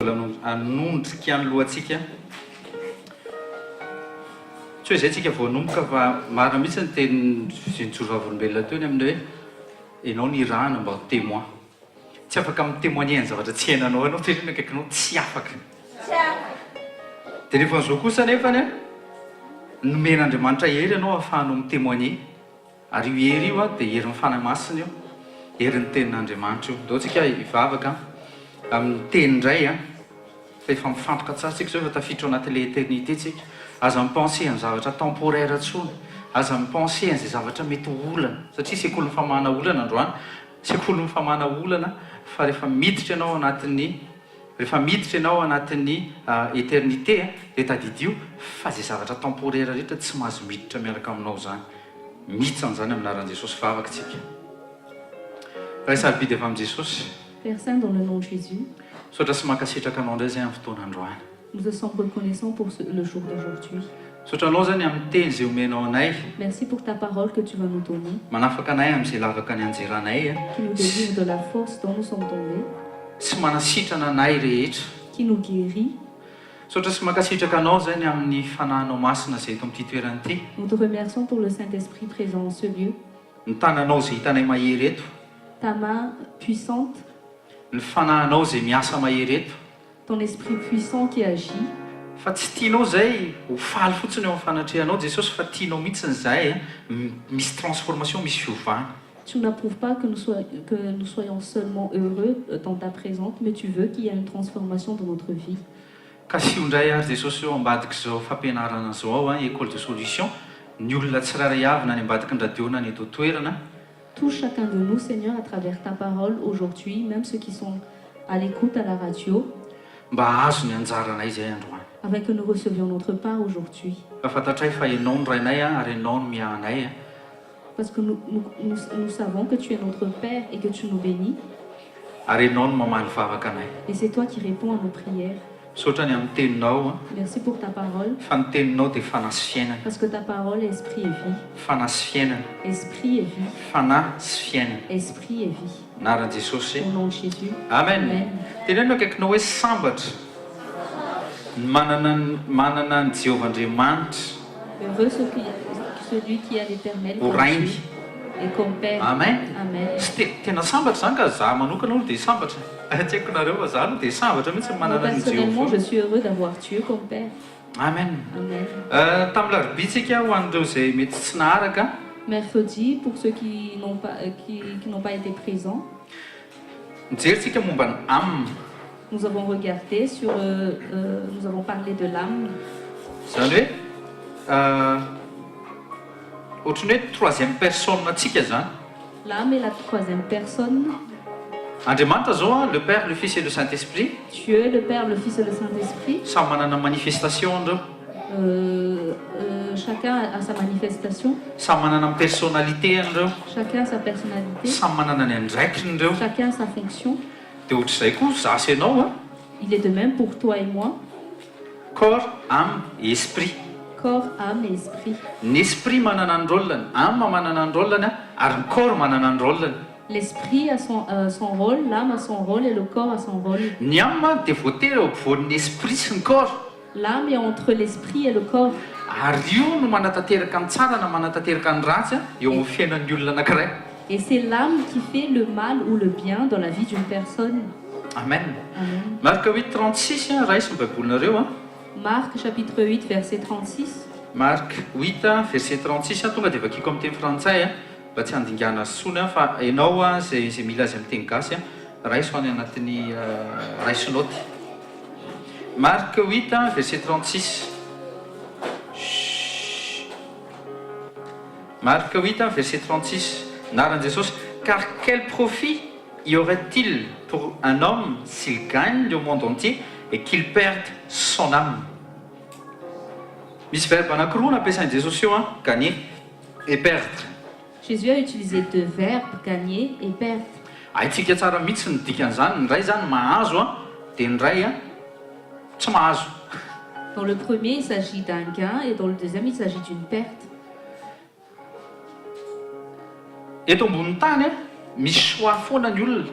Anondrika ny lohantsika tsy hoe zay tsika voanomboka fa marina mihitsy ny teny zinjoro vavolombelona teo ny amin'ny hoe ianao ny rahana mba ho témoin tsy afaka mitémoigner ny zavatra tsy hainanao ianao toerana akaikinao tsy afaka dia rehefa n'izao kosa nefany a nomen'Andriamanitra hery ianao ahafahanao mitémoigner ary io hery io a dia herin'ny fanahy masina io herin'ny tenin'Andriamanitra io dao tsika hivavaka amin'ny teny indray a fa efa mifantoka tsara tsika zao efa tafiditra ao anatin'ilay éternité tsika aza mipenser amin'ny zavatra temporaire intsony aza mipenser an'izay zavatra mety olana satria sekoly ny famahana olana androany sekoly ny famahana olana fa rehefa miditra ianao anatin'ny éternité dia tadidio fa zay zavatra temporaire rehetra tsy mahazo miditra miaraka aminao zany mihitsy zany aminaran'i Jesosy vavaka tsika raha sarobidy avy amin'i Jesosy Père Saint, dans le nom de Jésus, sotra sy mankasitraka anao indray zay amin'ny fotoana androany nous te sommes reconnaissants pour le jour d'aujourd'hui. sotra anao zany amin'ny teny zay omenao anay Merci pour ta parole que tu vas nous donner, manafaka anay amin'izay lavaka ny anjeranay qui nous délivre de la force dont nous sommes tombés, tsy manasitrana anay rehetra qui nous guérit. sotra sy mankasitraka anao zany amin'ny fanahinao masina zay eto amin'ity toerana ity Nous te remercions pour le Saint-Esprit présent en ce lieu, ny tananao zay hitanay mahery eto ta main puissante, ny fanahinao zay miasa mahery eto ton esprit puissant qui agit. fa tsy tianao zay ho faly fotsiny eo amin'ny fanatrehanao Jesosy fa tianao mihitsy zay misy transformation misy fiovana Tu n'approuves pas que nous soyons seulement heureux dans ta présence, mais tu veux qu'il y ait une transformation dans notre vie. ka sy io indray ary Jesosy eo ambadika zao fampianarana zao ao école de solution ny olona tsiraray avy na ny ambadika ny radio na ny eto toerana Touche chacun de nous, Seigneur, à travers ta parole aujourd'hui, même ceux qui sont à l'écoute à la radio, mba azo ny anjaranay zay androany afin que nous recevions notre part aujourd'hui. fa fantatray fa ianao ny rainay ary ianao ny miahanay Parce que nous savons que tu es notre Père et que tu nous bénis. ary ianao ny mamaly vavaka anay Et c'est toi qui réponds à nos prières. sotra ny amin'ny teninao Merci pour ta parole, fa ny teninao dia fanahy sy fiainana parce que ta parole est esprit et vie. fanahy sy fiainana Esprit et vie. fanahy sy fiainana Esprit et vie. anaran'i Jesosy Au nom de Jésus. amen Amen. tenenao akaikinao hoe sambatra manana ny Jehovah-Andriamanitra Heureux celui qui a l'Éternel ho comme rainy Dieu et comme Père. amen Amen. sy tena sambatra zany ka za manokana olo dia sambatra tsy haiko nareo fa za aloha dia sambatra mihitsy Moi, manana ny personnellement, Jehovah je suis heureux d'avoir Dieu comme Père. amen Amen. tamin'ny larobitsika ho an'ireo zay mety tsy naharaka Mercredi, pour ceux qui n'ont pas été présents, mijerytsika momba ny ame nous avons regardé nous avons parlé de l'âme. zany hoe ohatrany hoe troisième personne atsika zany L'âme est la troisième personne. Andriamanitra zao le Père, le Fils et le Saint-Esprit Dieu, le Père, le Fils et le Saint-Esprit. samy manana manifestation andreo Chacun a sa manifestation. samy manana ny personnalité andreo Chacun a sa personnalité. samy manana ny andraikiny ndreo Chacun a sa fonction. dia ohatr'izay koa za sy ianao Il est de même pour toi et moi. corps, âme et esprit Corps, âme et esprit. ny esprit manana ny rôlany âme manana ny rôlany ary ny corps manana ny rôlany L'esprit a son rôle, l'âme a son rôle et le corps a son rôle. ny âme dia voatery eo ampovoan'ny esprit sy ny corps L'âme est entre l'esprit et le corps. ary io no manatanteraka ny tsara na manatanteraka ny ratsy eo amin'ny fiainan'ny olona anankiray Et c'est l'âme qui fait le mal ou le bien dans la vie d'une personne. amen Amen. marka 8:36 raisy ny baibolinareo Marc chapitre 8 verset 36. Marc 8 verset 36 tonga dia vakiko amin'ny teny frantsay mba tsy handingana sony fa ianao zay mila azy amin'ny teny gasy raiso any anatin'ny raisonoty Marc 8 verset 36 Marc 8 verset 36 naran'i Jesosy car quel profit y aurait-il pour un homme s'il gagne le monde entier et qu'il perde son âme misy verbe anankiroa nampiasain'i Jesosy io gagner et perdre Jésus a utilisé deux verbes, gagner et perdre. haitsika tsara mihitsy ny dikan'izany ny ray zany mahazo dia ny ray tsy mahazo Dans le premier, il s'agit d'un gain et dans le deuxième, il s'agit d'une perte. eto ambon'ny tany misy choix foana ny olona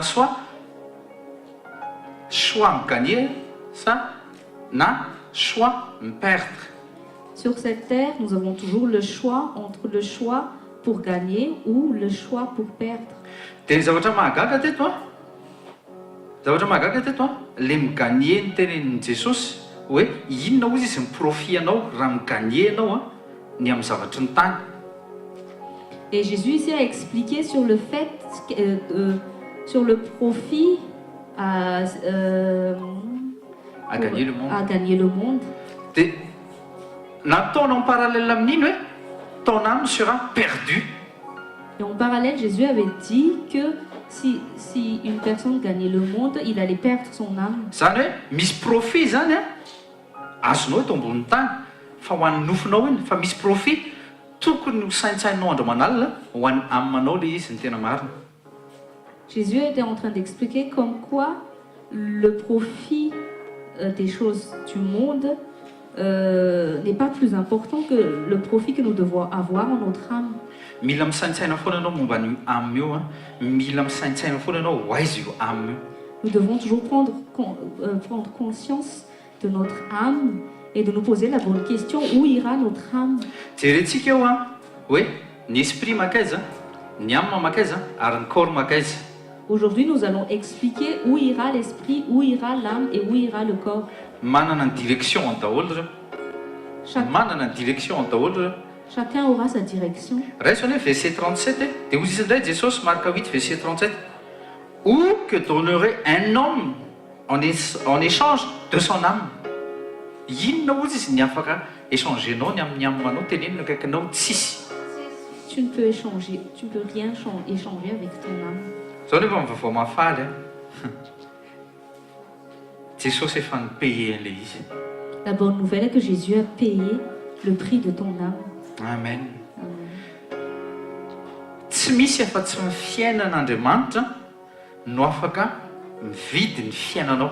soit choix migagner ça na choix me perdre. Sur cette terre, nous avons toujours le choix entre le choix pour gagner ou le choix pour perdre. Dia ny zavatra mahagaga teto a zavatra mahagaga teto a le migagner ny tenenin' Jesosy hoe inona ozy izy miprofit anao raha migagner anao a ny amin'ny zavatry ny tany. Et Jésus ici a expliqué sur le fait, sur le profit à gagner le monde. À gagner le monde. Dia nataonao en parallèle amin'iny hoe ton âme sera perdue. Et en parallèle, Jésus avait dit que si une personne gagnait le monde, il allait perdre son âme. Zany hoe misy profit zany a azonao eto ambony tany fa ho an'ny nofinao iny fa misy profit tokony ho saintsainao andro manalina ho an'ny aminanao le izy ny tena marina. Jésus était en train d'expliquer comme quoi le profit des choses du monde n'est pas plus important que le profit que nous devons avoir en notre âme. Mila misaintsaina foana anao momba ny amy io a mila misaintsaina foana anao ho aiza io amy io. Nous devons toujours prendre conscience de notre âme et de nous poser la bonne question, où ira notre âme? Jerentsika eo a hoe ny esprit makaiza ny âme makaiza ary ny corps makaiza. Aujourd'hui, nous allons expliquer où ira l'esprit, où ira l'âme et où ira le corps. Manana ny direction ny daholo reo. Manana ny direction ny daholo reo. Chacun aura sa direction. Raisonne verset 37 dia hozy izy indray Jesosy Marc 8 verset 37 ou que donnerait un homme en échange de son âme. Inona ozy izy ny afaka échangenao ny amin'ny amanao tenenina akaikinao tsisy. Tu ne peux échanger, tu ne peux rien échanger avec ton âme. Zao nefa mivavao mafaly a Jesosy efa nipaye an'le izy. La bonne nouvelle est que Jésus a payé le prix de ton âme. Amen. Tsy misy afa-tsy ny fiainan'Andriamanitra no afaka mividy ny fiainanao.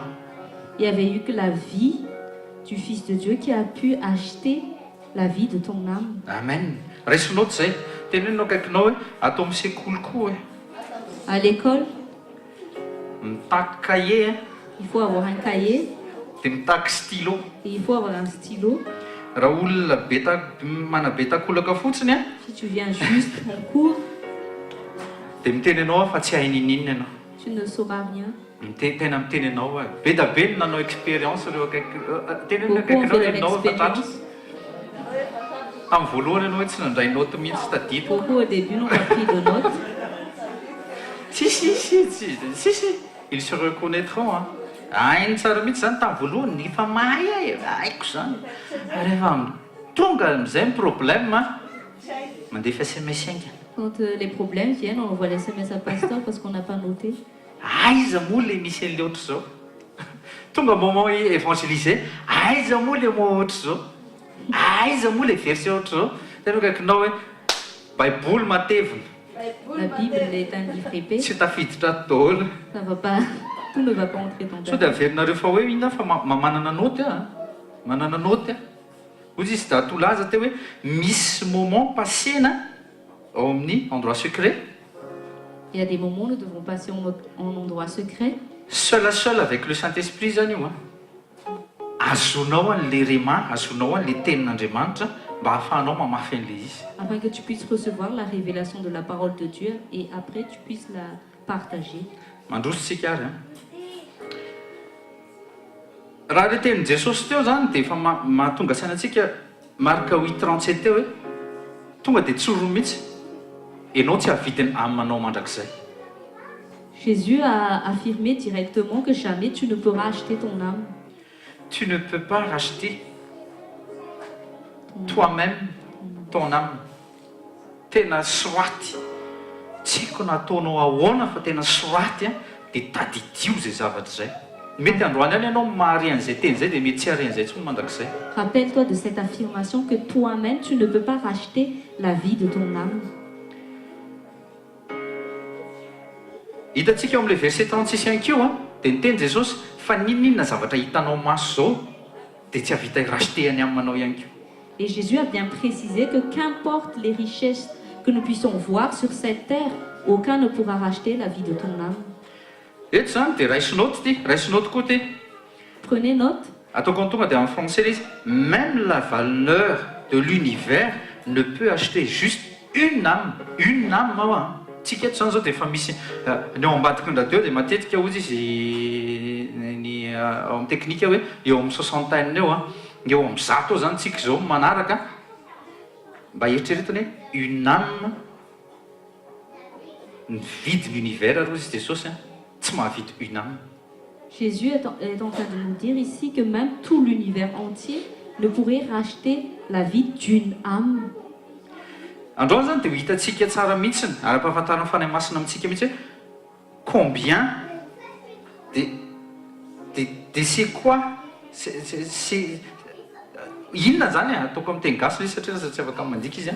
Il y avait eu que la vie du Fils de Dieu qui a pu acheter la vie de ton âme. Amen. Raisonao tsy zay tenenao akaikinao hoe atao amin'ny sekoly koa hoe À l'école, mitaky cahier il faut avoir un cahier dia mitaky stylo. et il faut avoir un stylo. Raha olona manabe-takolaka fotsiny a Si tu viens juste en cours, dia miteny anao fa tsy hainy ininona ianao. tu ne sauras rien. Tena miteny anao a be da be ny nanao expérience reo tenenina Beaucoup ont akaikinao fait dia leur anao fantatro. expérience. Tamin'ny voalohany ianao hoe tsy nandray note mihitsy tadidiko. Beaucoup au début n'ont pas pris de notes. Si, ils se reconnaîtront. Hainy tsara mihitsy zany tamin'ny voalohany ny fa mahay haiko zany. Rehefa tonga amin'izay ny problème mandefa SMS ainga. Quand les problèmes viennent, on envoie les SMS à pasteur parce qu'on n'a pas noté. Aiza moa le misy an'le ohatr' zao. Tonga moment évangélisé, aiza moa le mot ohatr' zao. Aiza moa le verset ohatr' zao. Tena akaikinao hoe baiboly matevina. La Bible est un livre épais. Tsy tafiditra daholo. Ça va pas, tout ne va pas entrer dans ta So dia tête. averinareo fa hoe inona fa manana noty a manana noty a ozy izy da tolaza teo hoe misy moment passena ao amin'ny endroit secret Il y a des moments où nous devons passer en endroit secret. seul à seul avec le Saint-Esprit zany io a azonao an'le rema azonao an'le tenin'Andriamanitra mba hahafahanao mamafy an'le izy. Afin que tu puisses recevoir la révélation de la parole de Dieu et après tu puisses la partager. Mandrositsika ary raha le tenin' Jesosy teo zany dia efa mahatonga sainantsika Marc 8:37 teo hoe tonga dia tsoro mihitsy ianao tsy havidiny aminanao mandrakizay. Jésus a affirmé directement que jamais tu ne peux racheter ton âme. Tu ne peux pas racheter toi-même ton âme. Tena soaty tsy haiko nataonao ahoana fa tena soaty dia tadidio zay zavatra zay. Mety androany any ianao mahary an'izay teny zay dia mety tsy hary an'izay tsony mandrakizay. Rappelle-toi de cette affirmation que toi-même tu ne peux pas racheter la vie de ton âme. Hitantsika eo amin'ilay verset 36 ihany keo dia niteny Jesosy fa ninona zavatra hitanao maso zao dia tsy havita racheter any aminanao ihany keo. Et Jésus a bien précisé que qu'importe les richesses que nous puissions voir sur cette terre, aucun ne pourra racheter la vie de ton âme. eto zany dia raisinoty ty raisinoty koa ty Prenez note. ataoko ny tonga dia en français izy même la valeur de l'univers ne peut acheter juste une âme ao a tsika eto zany zao dia efa misy ny ao ambadiky ny radio dia matetika ozy izy ny ao amin'ny teknika hoe eo amin'ny 60aine eo a eo amin'ny 100 eo zany tsika zao manaraka mba eritreretany hoe une âme ny vide l'univers aloha izy Jesosy tsy mahavidy une âme. Jésus est en train de nous dire ici que même tout l'univers entier ne pourrait racheter la vie d'une âme. Androany zany dia ho hitantsika tsara mihitsiny ara-pahafantarana fanahy masina amintsika mihitsy hoe combien de c'est quoi inona zany ataoko amin'ny teny gasy izy satria tsy afaka mandika izy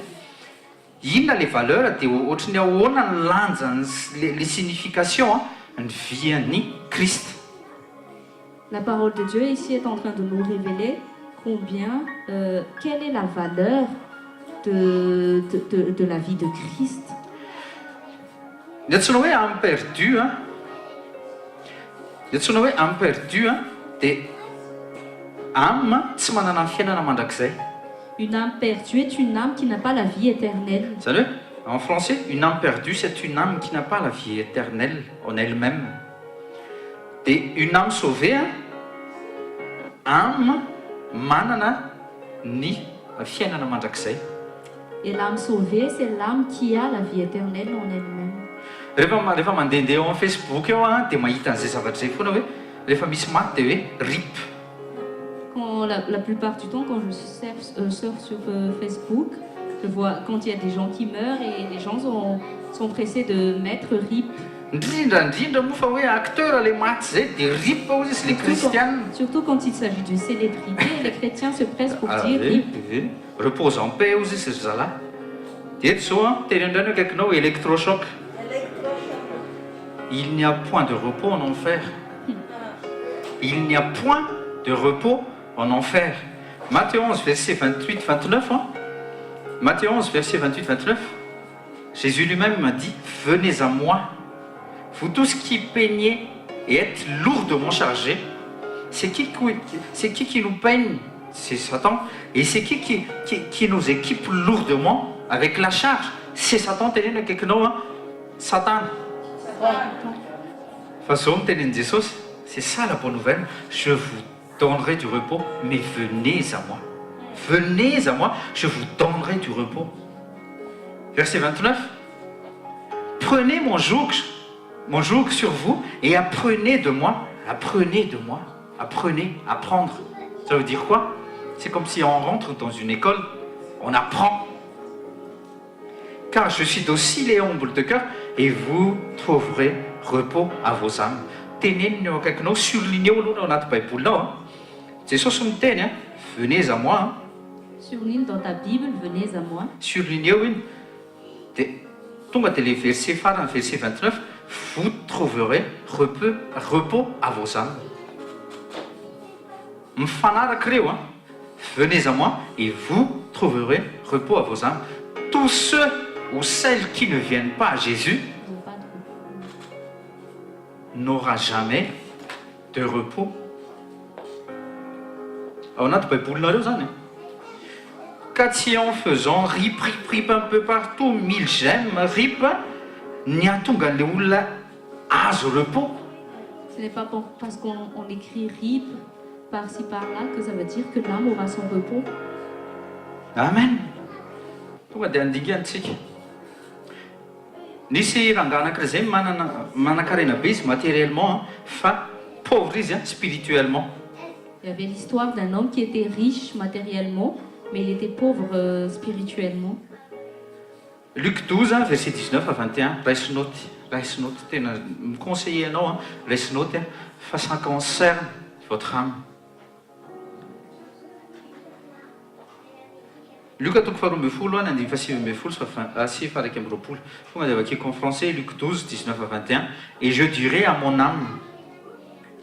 inona les valeurs dia ohatrany ahoana ny lanjany les significations ny vian'ny Christ. La parole de Dieu ici est en train de nous révéler combien, quelle est la valeur de la vie de Christ. Ny antsoina hoe âme perdue ny antsoina hoe âme perdue dia âme tsy manana ny fiainana mandrakizay. Une âme perdue est une âme qui n'a pas la vie éternelle. Zany hoe en français une âme perdue c'est une âme qui n'a pas la vie éternelle en elle-même. Et une âme sauvée âme manana ny fiainana mandrakizay. Et l'âme sauvée, c'est l'âme qui a la vie éternelle en elle-même. Rehefa mandehandeha eo amin'ny Facebook eo dia mahita an'izay zavatra zay foana hoe rehefa misy maty dia hoe RIP. La plupart du temps, quand je surfe sur Facebook, je vois quand il y a des gens qui meurent et les gens sont pressés de mettre RIP. Indrindra moa fa hoe acteur le maty zay dia RIP ao izy les chrétiens. Surtout quand il s'agit d'une célébrité, les chrétiens se pressent pour dire RIP. Repose en paix ozy izy zala. Dia eto zao teny andrany akaikinao électrochoc. Il n'y a point de repos en enfer. Il n'y a point de repos en enfer. Matthieu 11, verset 28-29. Matthieu 11, verset 28-29. Jésus lui-même m'a dit, venez à moi, vous tous qui peignez et êtes lourdement chargés. C'est qui nous peigne? C'est Satan. Et c'est qui nous équipe lourdement avec la charge? C'est Satan. Satan. Façon tenir Jesus, c'est ça la bonne nouvelle. Je vous donnerai du repos, mais venez à moi. Venez à moi, je vous donnerai du repos. Verset 29. Prenez mon joug sur vous et apprenez de moi. Apprenez de moi. Apprenez, apprendre. Ça veut dire quoi? C'est comme si on rentre dans une école, on apprend. Car je suis docile et humble de cœur et vous trouverez repos à vos âmes. Tenez akaikinao surligné aloha ao anaty baibolinao. Jesosy miteny venez à moi. Surligne dans ta Bible, venez à moi. Surligné iny. Dia tonga dia le verset farany verset 29, vous trouverez repos à vos âmes. Mifanaraka reo venez à moi et vous trouverez repos à vos âmes. Tous ceux ou celles qui ne viennent pas à Jésus n'aura jamais de repos. Ao anaty baibolinareo zany. Ka tsy en faisant rip un peu partout, 1000 j'aime, rip, ny ahatonga an'ilay olona azo repos. Ce n'est pas parce qu'on écrit RIP par-ci par-là que ça veut dire que l'âme aura son repos. Amen. Tonga dia andingantsika. Nisy rangahy anankiray zay manan-karena be izy matériellement fa pauvre izy spirituellement. Il y avait l'histoire d'un homme qui était riche matériellement, mais il était pauvre spirituellement. Luc 12, verset 19 à 21, raisinoty tena conseiller anao raisinoty fa ça concerne votre âme. Luc atoko faharoa ambin'ny folo andiny fa 7 ambin'ny folo sy fa 1 amby roapolo. Tonga dia avakeko en français Luc 12, 19 à 21. Et je dirai à mon âme,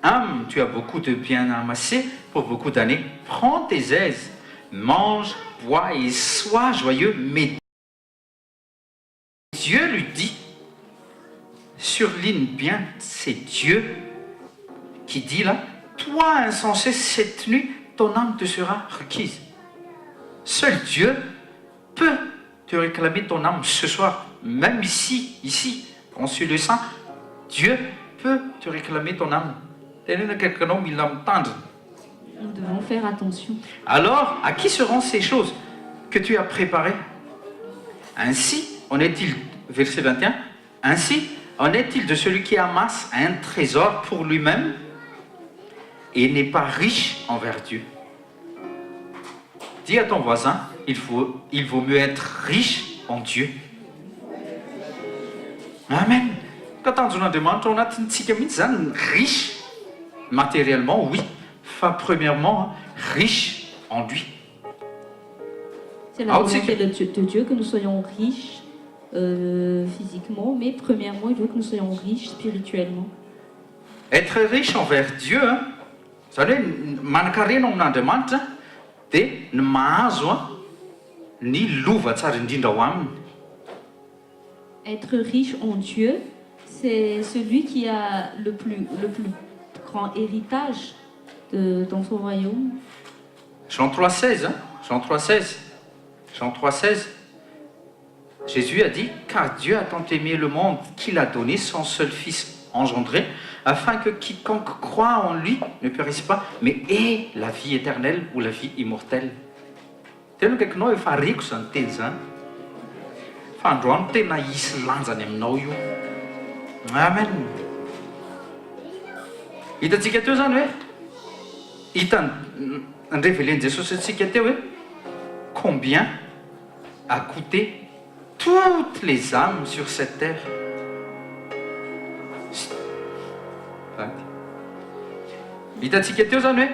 âme, tu as beaucoup de bien amassé pour beaucoup d'années. Prends tes aises, mange, bois et sois joyeux. Mais Dieu lui dit, surligne bien, c'est Dieu qui dit là, toi insensé, cette nuit, ton âme te sera requise. Seul Dieu peut te réclamer ton âme ce soir, même ici, en sur le sang, Dieu peut te réclamer ton âme. Nous devons faire attention. Alors, à qui seront ces choses que tu as préparées? Ainsi, en est-il, verset 21, ainsi en est-il de celui qui amasse un trésor pour lui-même et n'est pas riche envers Dieu. Dis à ton voisin, il vaut mieux être riche en Dieu. Amen. Quand on nous demande, on a une riche matériellement, oui. Enfin, premièrement, riche en lui. C'est la volonté de Dieu que nous soyons riches physiquement, mais premièrement, il veut que nous soyons riches spirituellement. Être riche envers Dieu, vous savez, mankarena on demande, de ne mahazo ni lova tsara indrindra ho aminy. Être riche en Dieu, c'est celui qui a le plus grand héritage dans son royaume. Jean 3,16, Jean 3,16. Jean 3,16. Jésus a dit, car Dieu a tant aimé le monde qu'il a donné son seul Fils engendré, afin que quiconque croit en lui ne périsse pas, mais ait la vie éternelle ou la vie immortelle. Tena kaikinao efa areko zany teny zany. Fa androany tena hisy lanjany aminao io. Amen. Hitantsika teo zany hoe, hitany révéleny Jesosy antsika teo hoe, combien a coûté toutes les âmes sur cette terre. Hitantsika teo zany hoe,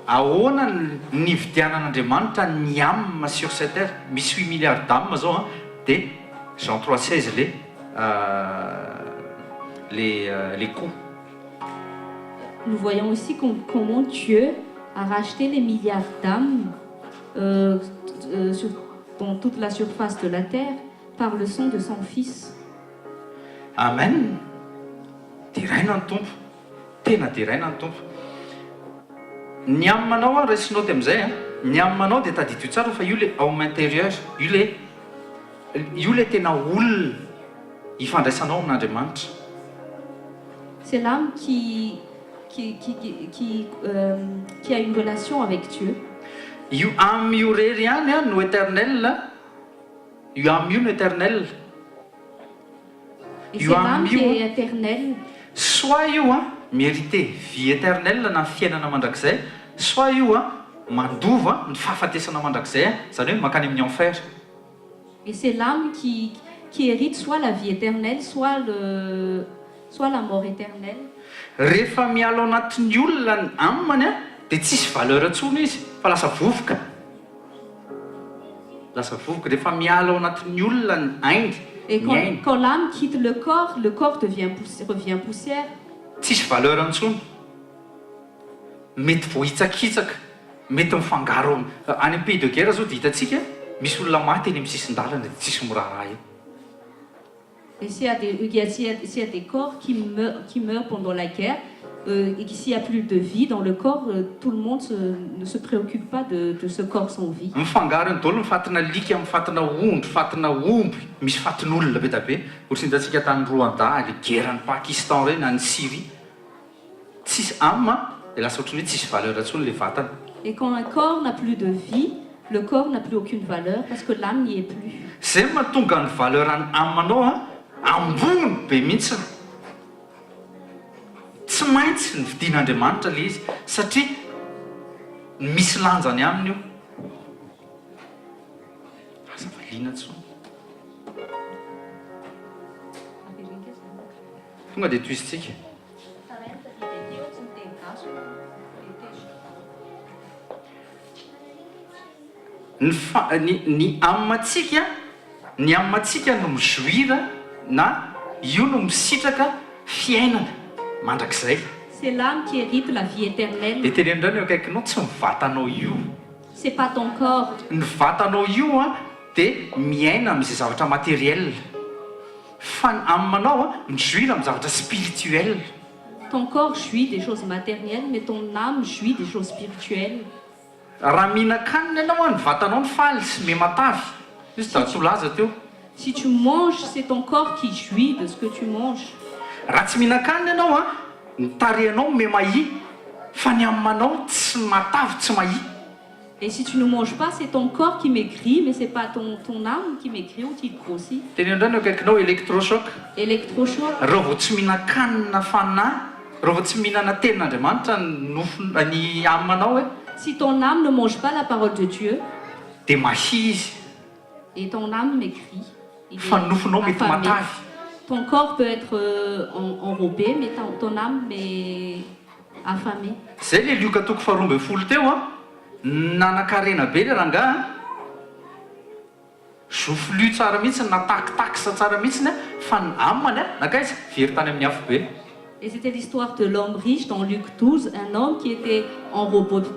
ahoana ny vidianan'Andriamanitra ny âme sur cette terre. Misy 8 milliards d'âmes zao, de Jean 3,16 les coûts. Nous voyons aussi comment Dieu a racheté les milliards d'âmes dans toute la surface de la terre par le sang de son Fils. Amen. Diraina ny tompo. Tena diraina ny tompo. Ny aminao a raisinao ty amizay, ny aminao dia tadito tsara fa io le ao intérieur, io le tena olona ifandraisanao amin'Andriamanitra. C'est l'âme qui a une relation avec Dieu. Io am'io rery ihany no éternel, io am'io no éternel. Et c'est l'âme qui est éternelle. Soit io mérité vie éternelle na fiainana mandrakizay, soit io mandova ny fahafatesana mandrakizay, zany hoe makany amin'ny enfer. Et c'est l'âme qui hérite soit la vie éternelle, soit la mort éternelle. Rehefa mialo anatin'ny olona ny aminy dia tsisy valeur intsony izy, fa lasa vovoka. Lasa vovoka rehefa mialo anatin'ny olona ny ainy. Et quand l'âme quitte le corps revient poussière. Tsisy valeur intsony. Mety vohitsakitsaka, mety mifangaro any amin'ny pays de guerre zao dia hitantsika misy olona maty eny amin'ny sisin-dalana dia tsisy miraharaha eo. Et s'il y a des corps qui meurent pendant la guerre, et s'il n'y a plus de vie dans le corps, tout le monde ne se préoccupe pas de ce corps sans vie. Mifangaro ny dolo mifatina lika, mifatina ondry, mifatina omby, misy fatin'olona be da be. Ohatrany hitantsika tany Rwanda, le guerre ny Pakistan reny, na ny Syrie. Tsisy âme, dia lasa ohatrany hoe tsisy valeur intsony le vatana. Et quand un corps n'a plus de vie, le corps n'a plus aucune valeur parce que l'âme n'y est plus. Zay mahatonga ny valeur any amanao ambony be mihitsy. Tsy maintsy ny vidian'Andriamanitra le izy satria misy lanjany aminy io. Asa valiana intsony. Tonga dia toizitsika. Ny amintsika no mijoira na io no misitraka fiainana mandrakizay. C'est l'âme qui hérite la vie éternelle. Dia tenenindray eo akaikinao tsy mivatanao io. C'est pas ton corps. Ny vatanao io dia miaina amin'izay zavatra matériel. fa amin'manao a mijoila amin'ny zavatra spirituel. Ton corps jouit des choses matérielles, mais ton âme jouit des choses spirituelles. Raha mihinan-kanina ianao a ny vatanao ny faly sy me matavy. Izy da tolaza teo. Si tu manges, c'est ton corps qui jouit de ce que tu manges. Raha tsy mihinan-kanina ianao a ny tarehinao me mahi fa ny amin'manao tsy matavy tsy mahi. Et si tu ne manges pas, c'est ton corps qui maigrit, mais c'est pas ton âme qui maigrit ou qui grossit. Teny indray no akaikinao électrochoc. Électrochoc. Raha vao tsy mihinan-kanina fanahy, raha vao tsy mihinana tenin'Andriamanitra ny amin'manao hoe Si ton âme ne mange pas la parole de Dieu, dia mahi izy. et ton âme maigrit, il est Fa ny nofonao mety affamé. matavy. Ton corps peut être enrobé, mais ton âme est affamée. Zay le lioka toko faharoa ambin'ny folo teo a nanan-karena be le rangahy zofolu tsara mihitsy natakitakisa tsara mihitsiny a fa ny aminy a nakaiza very tany amin'ny afo be. Et c'était l'histoire de l'homme riche dans Luc 12, un homme qui était enrobé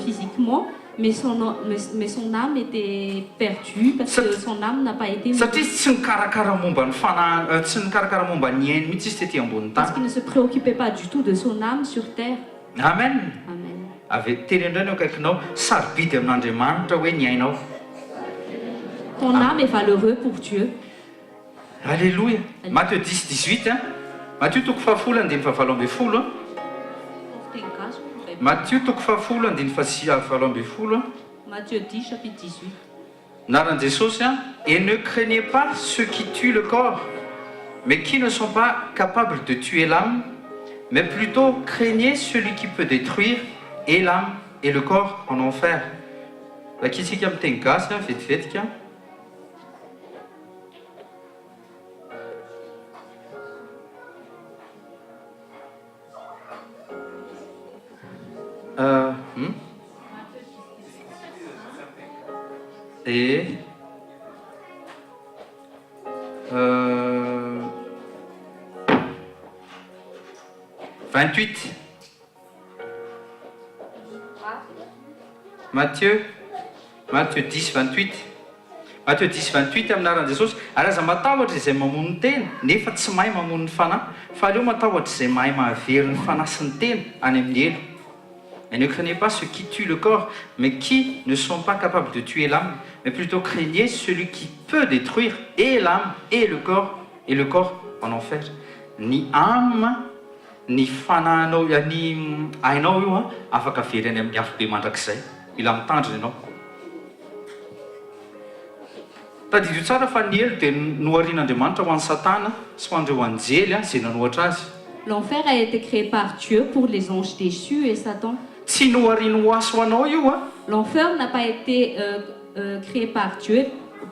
physiquement, mais son âme était perdue parce que son âme n'a pas été Satria tsy nikarakara momba ny tsy nikarakara momba ny ainy mihitsy izy tetỳ ambony parce tany. qu'il ne se préoccupait pas du tout de son âme sur terre. Amen. Amen. Avy teny indray no akaikinao sarobidy amin'Andriamanitra hoe ny ainao. Ton âme est valeureuse pour Dieu. Alléluia. Matthieu 10-18 hein. Matthieu toko fahafolo andiny fahavalo ambin'ny folo. Matthieu toko fahafolo andiny fahavalo ambin'ny folo. Matthieu 10, chapitre 18. Naran Jesosy hein. Et ne craignez pas ceux qui tuent le corps, mais qui ne sont pas capables de tuer l'âme, mais plutôt craignez celui qui peut détruire et l'âme et le corps en enfer. Vakitsika amin'ny teny gasy vetivetika. Et 28. Matthieu 10, 28. Matthieu 10, 28 aminaran'i Jesosy. Ary aza matahotra izay mamono ny tena nefa tsy mahay mamono ny fanahy, fa aleo matahotra izay mahay mahavery ny fanahy sy ny tena any amin'ny elo. Et ne craignez pas ceux qui tuent le corps, mais qui ne sont pas capables de tuer l'âme, mais plutôt craignez celui qui peut détruire et l'âme et le corps en enfer. Ny âme, ny fanahinao, ny ainao io a afaka very any amin'ny afo be mandrakizay. Mila mitandrina ianao. Tadidio tsara fa ny elo dia noharian'Andriamanitra ho an'ny Satana sy ho an'ireo anjely izay nanohatra azy. L'enfer a été créé par Dieu pour les anges déchus et Satan. Tsy nohariany ho aso anao io a. L'enfer n'a pas été créé par Dieu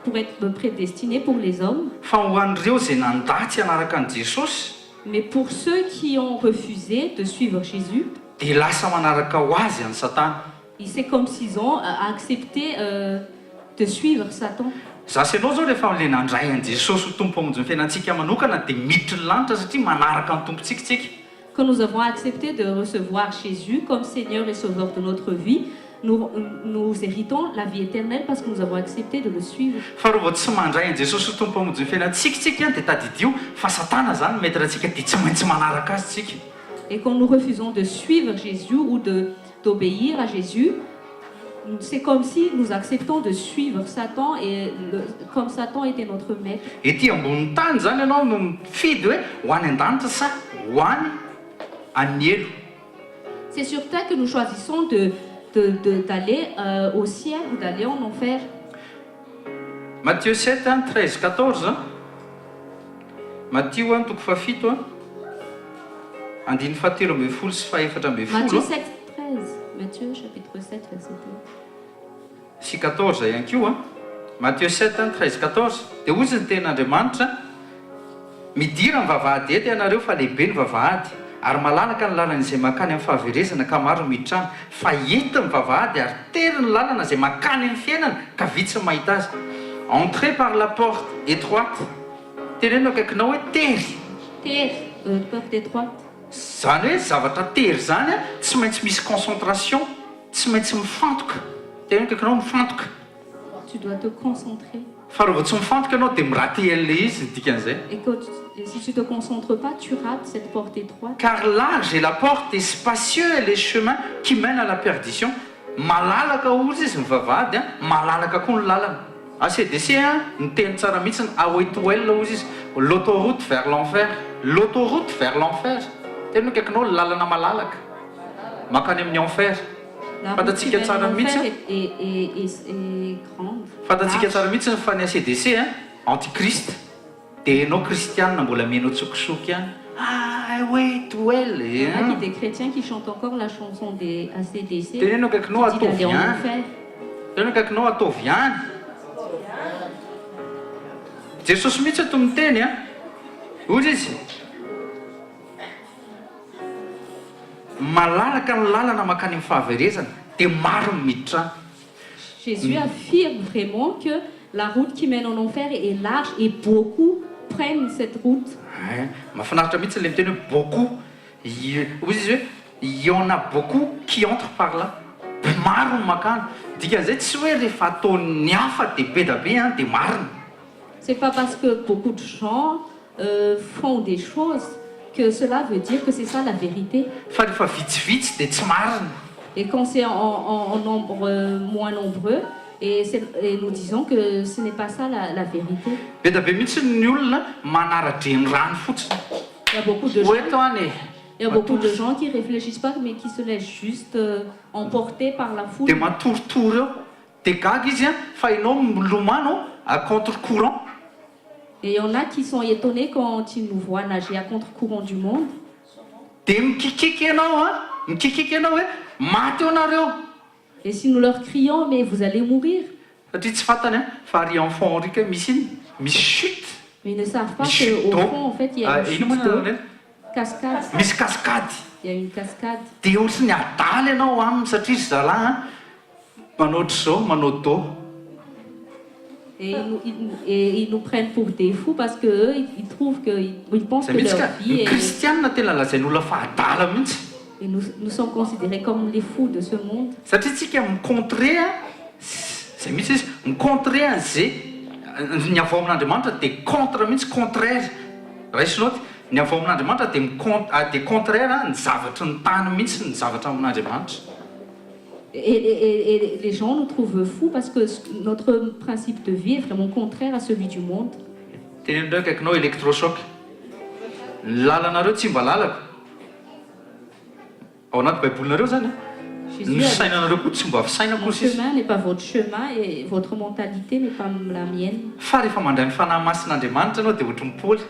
pour être prédestiné pour les hommes. Fa ho an'ireo izay nandatsy hanaraka an'i Jesosy. Mais pour ceux qui ont refusé de suivre Jésus, dia lasa manaraka ho azy an'i Satana. c'est comme s'ils ont accepté de suivre Satan. Zasy ianao zao rehefa le nandray an'i Jesosy ho tompo hamonjy ny fiainantsika manokana dia miditry ny lanitra satria manaraka ny tompontsika. Quand nous avons accepté de recevoir Jésus comme Seigneur et Sauveur de notre vie, nous héritons la vie éternelle parce que nous avons accepté de le suivre. Fa raha vao tsy mandray an'i Jesosy ho tompo hamonjy ny fiainantsika dia tadidio fa Satana zany mety rahantsika dia tsy maintsy manaraka azy tsika. Et quand nous refusons de suivre Jésus ou d'obéir à Jésus, c'est comme si nous acceptons de suivre Satan et comme Satan était notre maître. Ety ambony tany zany ianao no mifidy hoe ho any an-danitra sa ho any amin'ny elo. C'est sur terre que nous choisissons d'aller au ciel ou d'aller en enfer. Matthieu 7, 13, 14. Matthieu toko fahafito andiny fahatelo ambin'ny folo sy fahaefatra ambin'ny Matthieu folo. 7, 13. Matthieu chapitre 7, verset 13. Sy 14 ihany koa Matthieu 7, 13, 14. Dia ozy ny ten'Andriamanitra midira ny vavahady ety ianareo fa lehibe ny vavahady ary malalaka ny lalana izay makany amin'ny fahaverezana ka maro miditra any, fa hety ny vavahady ary tery ny lalana izay makany amin'ny fiainana ka vitsy ny mahita azy. Entrez par la porte étroite. Teneno akaikinao hoe tery. Terre, porte étroite. Zany hoe zavatra tery zany tsy maintsy misy concentration, tsy maintsy mifantoka. Teneno akaikinao mifantoka. Tu dois te concentrer. fa raha vao tsy mifantoka ianao dia miraty an'ilay izy dikan'izay. Et si tu ne te concentres pas, tu rates cette porte étroite. Car large est la porte et spacieux est les chemins qui mènent à la perdition. Malalaka ozy izy mivavahady, malalaka koa ny lalana. ACDC ny teny tsara mihitsy AOL ozy izy, l'autoroute vers l'enfer, l'autoroute vers l'enfer. Tena kaikinao lalana malalaka makany amin'ny enfer. La route qui Fatatsika mène tsara à mihitsy. l'enfer est grande. Fatatsika tsara mihitsy ny fa ny ACDC antichrist. Dia ianao kristianina mbola mihainao tsokisoky ihany. Ah oui, well. Il y a des chrétiens qui chantent encore la chanson des ACDC. Teneno kaikinao qui dit d'aller ataovy en ihany. enfer. Teneno kaikinao ataovy ihany. Jesosy mihitsy ato miteny ozy izy malalaka ny lalana makany amin'ny fahaverezana dia maro ny miditra. Jésus affirme vraiment que la route qui mène en enfer est large et beaucoup prennent cette route. Mahafinaritra mihitsy ilay miteny hoe beaucoup. Ozy izy hoe il y en a beaucoup qui entrent par là. Maro ny makany. Dikan'izay tsy hoe rehefa ataon'ny hafa dia be da be dia marina. C'est pas parce que beaucoup de gens font des choses que cela veut dire que c'est ça la vérité. Fa rehefa vitsivitsy dia tsy marina. Et quand c'est en nombre moins nombreux, et nous disons que ce n'est pas ça la vérité. Be da be mihitsy ny olona manara-dreny rano fotsiny. Il y a beaucoup de gens. Oetoany. Il y a beaucoup de gens qui ne réfléchissent pas, mais qui se laissent juste emporter par la foule. Dia matoritory eo. Dia gaga izy fa ianao milomano à contre-courant. Et il y en a qui sont étonnés quand ils nous voient nager à contre-courant du monde. Dia mikikiky ianao mikikiky ianao hoe maty eo nareo. Et si nous leur crions, mais vous allez mourir. Satria tsy fantany fa ary enfant rika misy iny misy chute. Mais ils ne savent pas qu'au fond, en fait, il y a une chute d'eau. Cascade. Misy cascade. Il y a une cascade. Dia ohatrany adaly ianao aminy satria zalahy manao ohatr'izao manao do. Et ils nous prennent pour des fous parce qu'eux, ils trouvent ils pensent que leur vie est... Kristianina tena lazain'olona fa adala mihitsy. Et nous sommes considérés comme les fous de ce monde. Satria tsika micontré zay mihitsy izy micontré an'izay ny avao amin'Andriamanitra dia contre mihitsy contraire. Raisinao ny avao amin'Andriamanitra dia contraire ny zavatra ny tany mihitsy ny zavatra amin'Andriamanitra. Et les gens nous trouvent fous parce que notre principe de vie est vraiment contraire à celui du monde. Tenenindreo kaikinao électrochoc. Ny lalanareo tsy mba lalaka. Ao anaty baibolinareo zany. Ny sainanareo koa tsy mba fisaina koa Mon chemin n'est pas votre chemin et votre mentalité n'est pas la mienne. Fa rehefa mandray ny fanahy masin'Andriamanitra anao dia ohatry ny Paoly.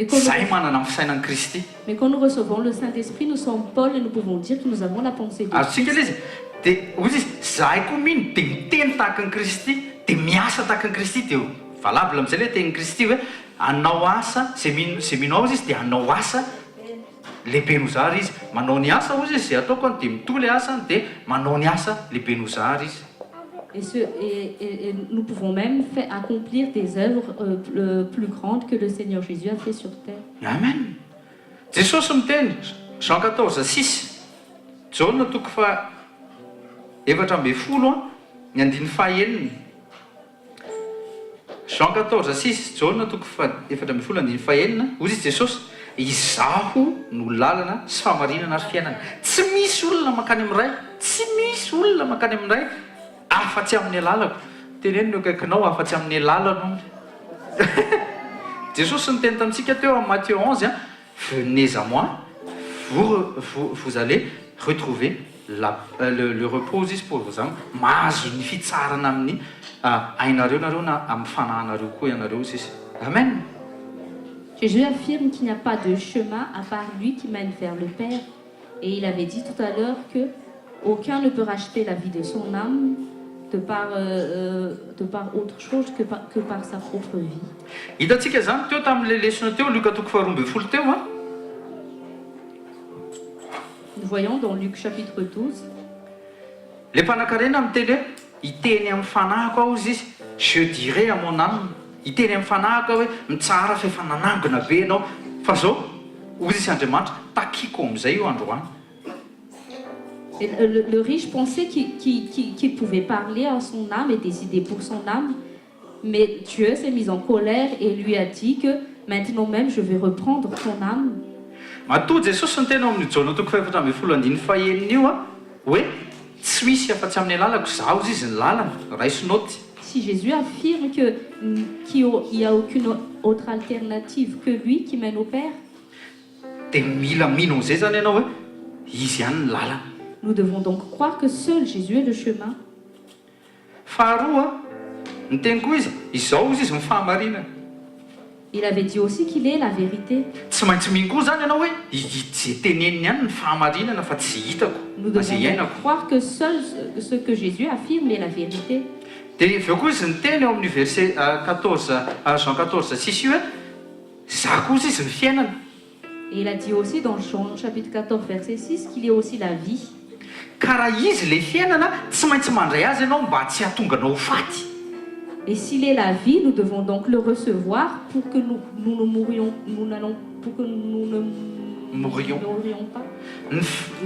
Zay manana amin'ny fisainan'i Kristy. Mais quand nous recevons le Saint-Esprit, nous sommes Paul et nous pouvons dire que nous avons la pensée de Christ. Izy dia ozy izy zahay koa mino dia miteny tahaka ny Kristy dia miasa tahaka ny Kristy dia valable amin'izay ilay tenin'ny Kristy hoe hanao asa zay minao izy dia hanao asa lehibe nozary izy. Manao ny asa ozy izy zay ataoko dia mitohy ilay asa dia manao ny asa lehibe nozary izy. Et nous pouvons même accomplir des œuvres plus grandes que le Seigneur Jésus a fait sur terre. Amen. Jesosy miteny Jean 14:6 Jaona toko fa 14 ny andiny fahaeniny. Jean 14:6 Jaona toko fa 14 andiny fahaenina. Ozy izy Jesosy izaho no lalana sy famarinana ary fiainana. Tsy misy olona makany amin'ny ray. Tsy misy olona makany amin'ny ray afa-tsy amin'ny alalako. Teneniny eo akaikinao afa-tsy amin'ny alalano. Jesosy niteny tamintsika teo amin'ny Matthieu 11 venez à moi, vous allez retrouver le repos pour vos âmes. Mahazo ny fitsarana amin'ny ainareo nareo na amin'ny fanahinareo koa ianareo izy. Amen. Jésus affirme qu'il n'y a pas de chemin à part lui qui mène vers le Père. Et il avait dit tout à l'heure que aucun ne peut racheter la vie de son âme de par autre chose que par sa propre vie. Hitantsika zany teo tamin'ilay lesona teo Luka toko 12 teo Nous voyons dans Luc chapitre 12. Le mpanan-karena miteny hoe iteny amin'ny fanahiko aho izy je dirai à mon âme. Iteny amin'ny fanahiko hoe mitsara fa efa nanangona be ianao fa zao ozy izy Andriamanitra takiko amin'izay io androany. Et le riche pensait qu'il pouvait parler à son âme et décider pour son âme. Mais Dieu s'est mis en colère et lui a dit que maintenant même je vais reprendre ton âme. Matoa Jesosy ny tena amin'ny Jaona toko 4:14 io hoe tsy misy afa-tsy amin'ny lalako zaho izy ny lalana raisinaoty. Si Jésus affirme qu'il n'y a aucune autre alternative que lui qui mène au Père, Dia mila mino an'izay zany ianao hoe izy ihany ny lalana. nous devons donc croire que seul Jésus est le chemin. Faharoa ny teny koa izy izao izy ny fahamarinana. Il avait dit aussi qu'il est la vérité. Tsy maintsy mino koa zany ianao hoe izay teneniny ihany ny fahamarinana fa tsy hitako Nous fa izay devons donc iainako. croire que seul ce que Jésus affirme est la vérité. Dia aveo koa izy ny teny eo amin'ny verset 14 Jean 14:6 io hoe za kosa izy ny fiainana. Et il a dit aussi dans Jean chapitre 14 verset 6 qu'il est aussi la vie. Ka raha izy le fiainana tsy maintsy mandray azy ianao mba tsy hahatonga anao faty. Et s'il est la vie, nous devons donc le recevoir pour que nous ne mourions, pour que nous ne mourions pas.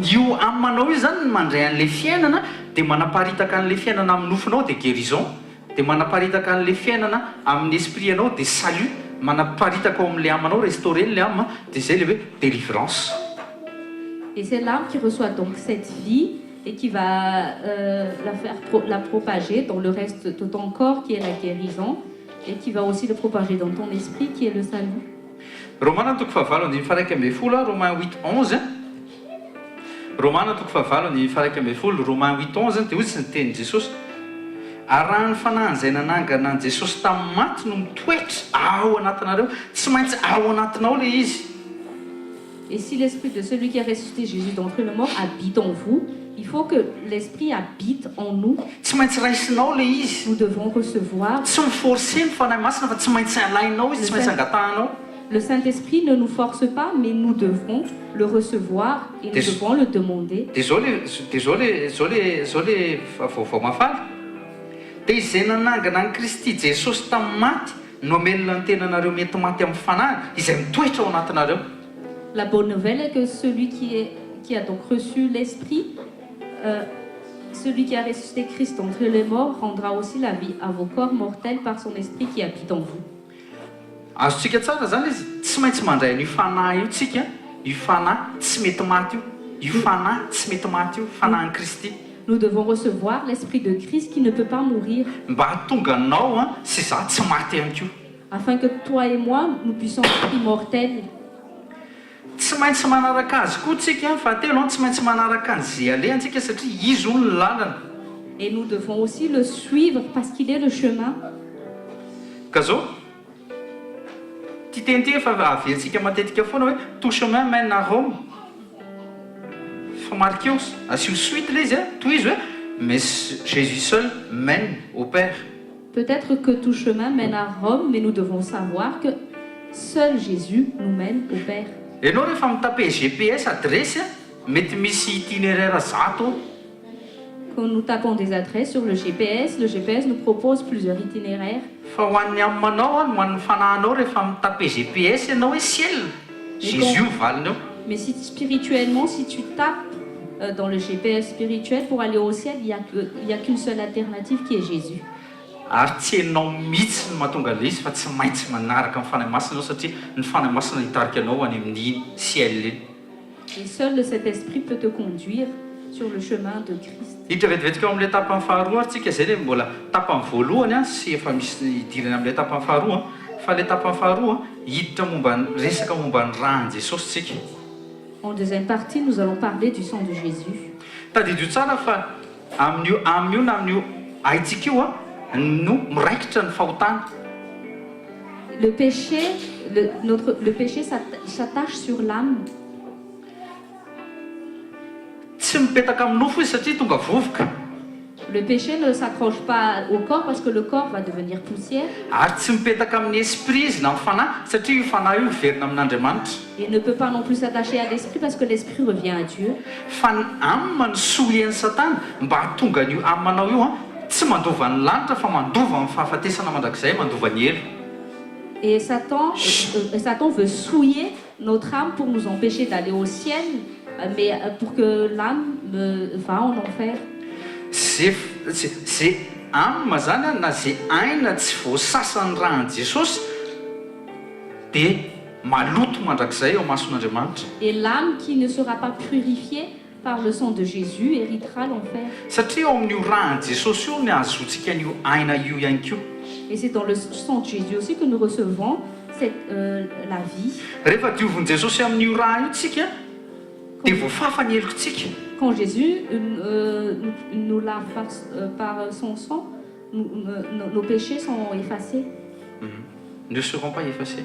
Io amin'ny manao io zany ny mandray an'le fiainana dia manaparitaka an'le fiainana amin'ny nofinao dia guérison, dia manaparitaka an'le fiainana amin'ny esprit anao dia salut, manaparitaka ao amin'le amanao restaurer le âme dia zay le hoe délivrance. Et c'est l'âme qui reçoit donc cette vie et qui va la propager dans le reste de ton corps qui est la guérison et qui va aussi le propager dans ton esprit qui est le salut. Romana toko 8:11 Romains 8:11 Romana toko 8:11 Romains 8:11 dia ozy ny tenin Jesosy arahan'ny fanahy izay nanangana an' Jesosy tamin'ny maty no mitoetra ao anatinareo, tsy maintsy ao anatinao le izy. Et si l'esprit de celui qui a ressuscité Jésus d'entre les morts habite en vous, il faut que l'esprit habite en nous. Tsy maintsy raisinao le izy. Nous devons recevoir. Tsy miforcer ny fanahy masina fa tsy maintsy alainao izy, tsy maintsy angatahanao. Le Saint-Esprit ne nous force pas, mais nous devrons le recevoir et nous devons le demander. Dia zao le vaovao mafaly. Dia izay nanangana an'i Kristy Jesosy tamin'ny maty no amelona ny tenanareo mety maty amin'ny fanahy izay mitoetra ao anatinareo. La bonne nouvelle est que celui qui a donc reçu l'Esprit, celui qui a ressuscité Christ d'entre les morts, rendra aussi la vie à vos corps mortels par son Esprit qui habite en vous. Azotsika tsara zany izy tsy maintsy mandray io fanahy io tsika, io fanahy tsy mety maty io fanahy tsy mety maty io fanahin'i Kristy. Nous devons recevoir l'Esprit de Christ qui ne peut pas mourir. Mba hahatonga anao sy za tsy maty ihany koa. Afin que toi et moi, nous puissions être immortels. Tsy maintsy manaraka azy koa tsika fahatelo tsy maintsy manaraka an'izay alehantsika satria izy hono ny lalana. Et nous devons aussi le suivre parce qu'il est le chemin. Ka zao ty teny ty efa aveantsika matetika foana hoe tout chemin mène à Rome. Fa Markios asio suite le izy toy izy hoe mais Jésus seul mène au Père. Peut-être que tout chemin mène à Rome, mais nous devons savoir que seul Jésus nous mène au Père. Ianao rehefa mitape GPS adresse mety misy itinéraire zato. Quand nous tapons des adresses sur le GPS nous propose plusieurs itinéraires. Fa ho an'ny amanao no an'ny fanahinao rehefa mitape GPS ianao hoe ciel. Jésus valiny eo. Mais si spirituellement, si tu tapes dans le GPS spirituel pour aller au ciel, il y a qu'une seule alternative qui est Jésus. Ary tsy hainao mihitsy ny mahatonga le izy fa tsy maintsy manaraka amin'ny fanahy masina anao satria ny fanahy masina hitarika anao any amin'ny ciel iny. Et seul cet esprit peut te conduire sur le chemin de Christ. Hiditra vetivetika amin'ilay tapany faharoa ary tsika izay le mbola tapany voalohany sy efa misy idirana amin'ilay tapany faharoa fa ilay tapany faharoa hiditra momba resaka momba ny rahan'i Jesosy tsika. En deuxième partie, nous allons parler du sang de Jésus. Tadidio tsara fa amin'io na amin'io haitsika io no miraikitra ny fahotana. Le péché s'attache sur l'âme. Tsy mipetaka amin'ny nofo izy satria tonga vovoka. Le péché ne s'accroche pas au corps parce que le corps va devenir poussière. Ary tsy mipetaka amin'ny esprit izy na amin'ny fanahy satria io fanahy io verina amin'Andriamanitra. Il ne peut pas non plus s'attacher à l'esprit parce que l'esprit revient à Dieu. Fa ny amina ny solian'ny Satana mba hahatonga an'io aminao io tsy mandova ny lanitra fa mandova amin'ny fahafatesana mandrakizay mandova ny elo. Et Satan veut souiller notre âme pour nous empêcher d'aller au ciel, mais pour que l'âme va en enfer. Zay amima zany a na zay aina tsy voasasany rahan'i Jesosy dia maloto mandrakizay eo mason'Andriamanitra. Et l'âme qui ne sera pas purifiée par le sang de Jésus héritera l'enfer. Satria ao amin'io rahan'i Jesosy io ny azotsika an'io aina io ihany koa. Et c'est dans le sang de Jésus aussi que nous recevons la vie. Rehefa diovin'i Jesosy amin'io raha io tsika dia voafafa ny helokontsika. Quand Jésus nous lave par son sang, nos péchés sont effacés. Ne seront pas effacés.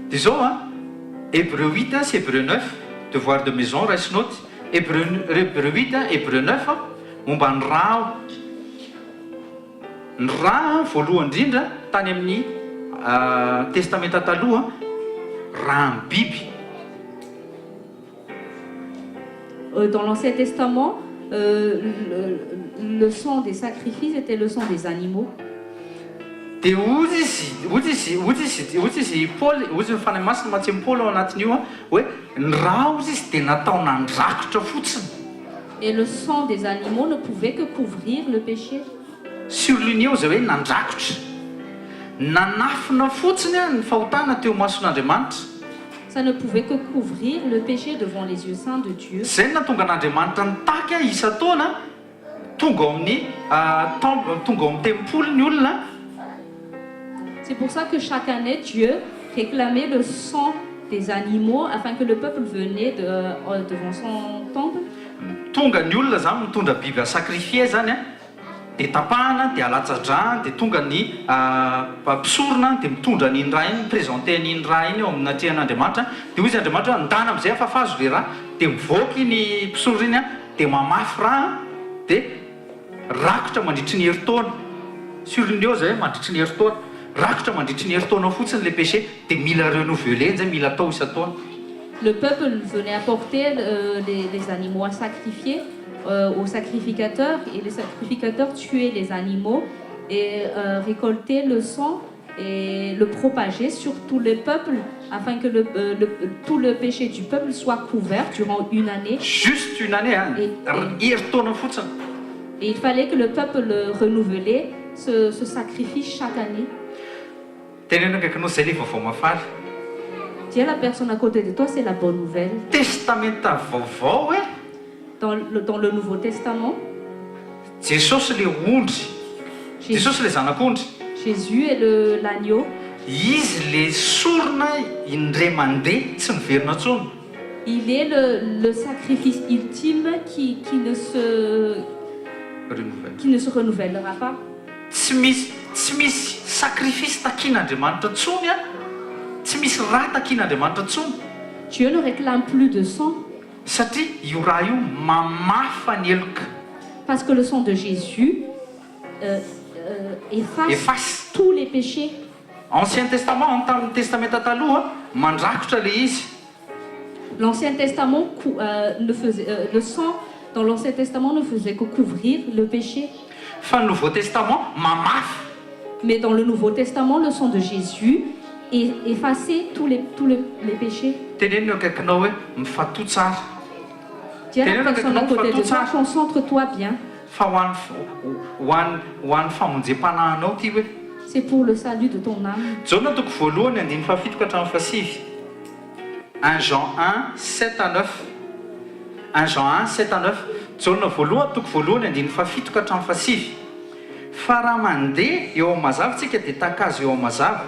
Dia zao a Hébreu 8 sy Hébreu 9, devoir de maison raisinoty. Hébreu 8 Hébreu 9 momba ny raha ny raha voalohany indrindra tany amin'ny testamenta taloha raha ny biby. Dans l'Ancien Testament, le sang des sacrifices était le sang des animaux. Dia ozy izy Paul, ozy ny fanahy masina matsemy Paul ao anatin'io a hoe ny raha ozy izy dia natao nandrakotra fotsiny. Et le sang des animaux ne pouvait que couvrir le péché. Surligné ao zay hoe nandrakotra. Nanafina fotsiny a ny fahotana teo mason'Andriamanitra. Ça ne pouvait que couvrir le péché devant les yeux saints de Dieu. Zay natonga an'Andriamanitra nitaky isa-taona tonga ao amin'ny tempolo ny olona. C'est pour ça que chaque année, Dieu réclamait le sang des animaux afin que le peuple venait devant son temple. Tonga ny olona zany mitondra biby à sacrifier zany a dia tapahana dia alatsadrahana dia tonga ny mpisorona dia mitondra an'iny raha iny miprésente an'iny raha iny eo amin'ny atrehan'Andriamanitra. Dia hoy izy Andriamanitra ndana amin'izay afafazo le raha dia mivoaka iny mpisoro iny a dia mamafy raha dia rakotra mandritry ny heritaona. Surligné ao zay mandritry ny heritaona. Rakotra mandritry ny heritaona fotsiny le péché dia mila renouveler zay mila atao isa-taona. Le peuple venait apporter les animaux à sacrifier aux sacrificateurs et les sacrificateurs tuaient les animaux et récoltaient le sang et le propageaient sur tout le peuple afin que tout le péché du peuple soit couvert durant une année. Juste une année, hein? Et il fallait que le peuple renouvelait ce sacrifice chaque année. Dis à la personne à côté de toi, c'est la bonne nouvelle. Testamenta vaovao e. Dans le Nouveau Testament, Jesosy le ondry. Jesosy le zanak'ondry. Jésus est l'agneau. Izy le sorona indray mandeha tsy miverina intsony. Il est le sacrifice ultime qui ne se renouvellera pas. Tsy misy sacrifice takian'Andriamanitra intsony a. Tsy misy raha takian'Andriamanitra intsony. Dieu ne réclame plus de sang. Satria io raha io mamafa ny heloka. Parce que le sang de Jésus efface tous les péchés. Ancien Testament, tamin'ny testamenta taloha mandrakotra le izy. L'Ancien Testament le sang dans l'Ancien Testament ne faisait que couvrir le péché. Fa le Nouveau Testament mamafy. Mais dans le Nouveau Testament, le sang de Jésus effaçait tous les péchés. Tenez-nous akaikinao hoe mifatoho tsara. Dis à la personne à côté de toi, concentre-toi bien. Fa ho an'ny famonjam-panahinao ty hoe. C'est pour le salut de ton âme. Jaona toko voalohany andiny fafito ka hatramin'ny fasivy. 1 Jean 1, 7 à 9. 1 Jean 1, 7 à 9. Jaona voalohany toko voalohany andiny fafito ka hatramin'ny fasivy. Fa raha mandeha eo amin'ny mazava tsika dia takazo eo amin'ny mazava.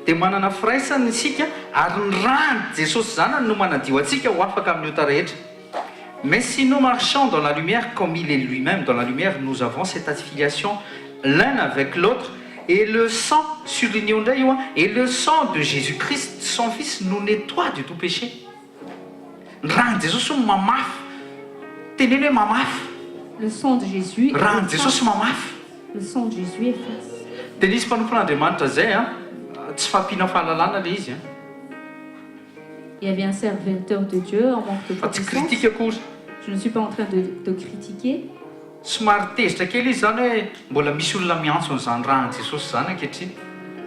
Dia manana firaisana isika ary ny rany Jesosy zany no manadio antsika ho afaka amin'ny ota rehetra. Mais si nous marchons dans la lumière comme il est lui-même dans la lumière, nous avons cette affiliation l'un avec l'autre. Et le sang, surligné indray io, et le sang de Jésus-Christ, son Fils, nous nettoie de tout péché. Rany Jesosy mamafy. Teneny hoe mamafy. Le sang de Jésus. Rany Jesosy mamafy. Le sang de Jésus efface. Tenisy mpanompon'Andriamanitra zay a, tsy fampiana fahalalana le izy. Il y avait un serviteur de Dieu en manque de connaissance. Je ne suis pas en train de critiquer.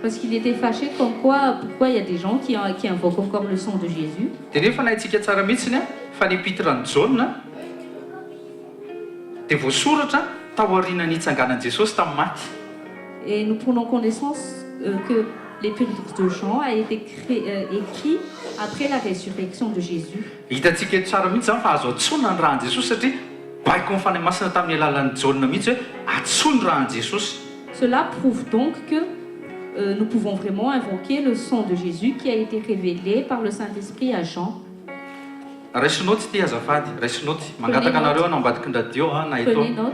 Parce qu'il était fâché comme quoi, pourquoi il y a des gens qui invoquent encore le sang de Jésus. taoriana nitsanganan Jesosy tamin'ny maty. Et nous prenons connaissance que l'épître de Jean a été écrit après la résurrection de Jésus. Hitantsika eto tsara mihitsy zany fa azo atsoina ny rahan'i Jesosy satria baiko ny fanahy masina tamin'ny alalan'ny Jaona mihitsy hoe atsoiny rahan'i Jesosy. Cela prouve donc que nous pouvons vraiment invoquer le sang de Jésus qui a été révélé par le Saint-Esprit à Jean. Raisinoty ty azafady, raisinoty. Mangataka anareo anao ambadiky ny radio na eto. Prenez note.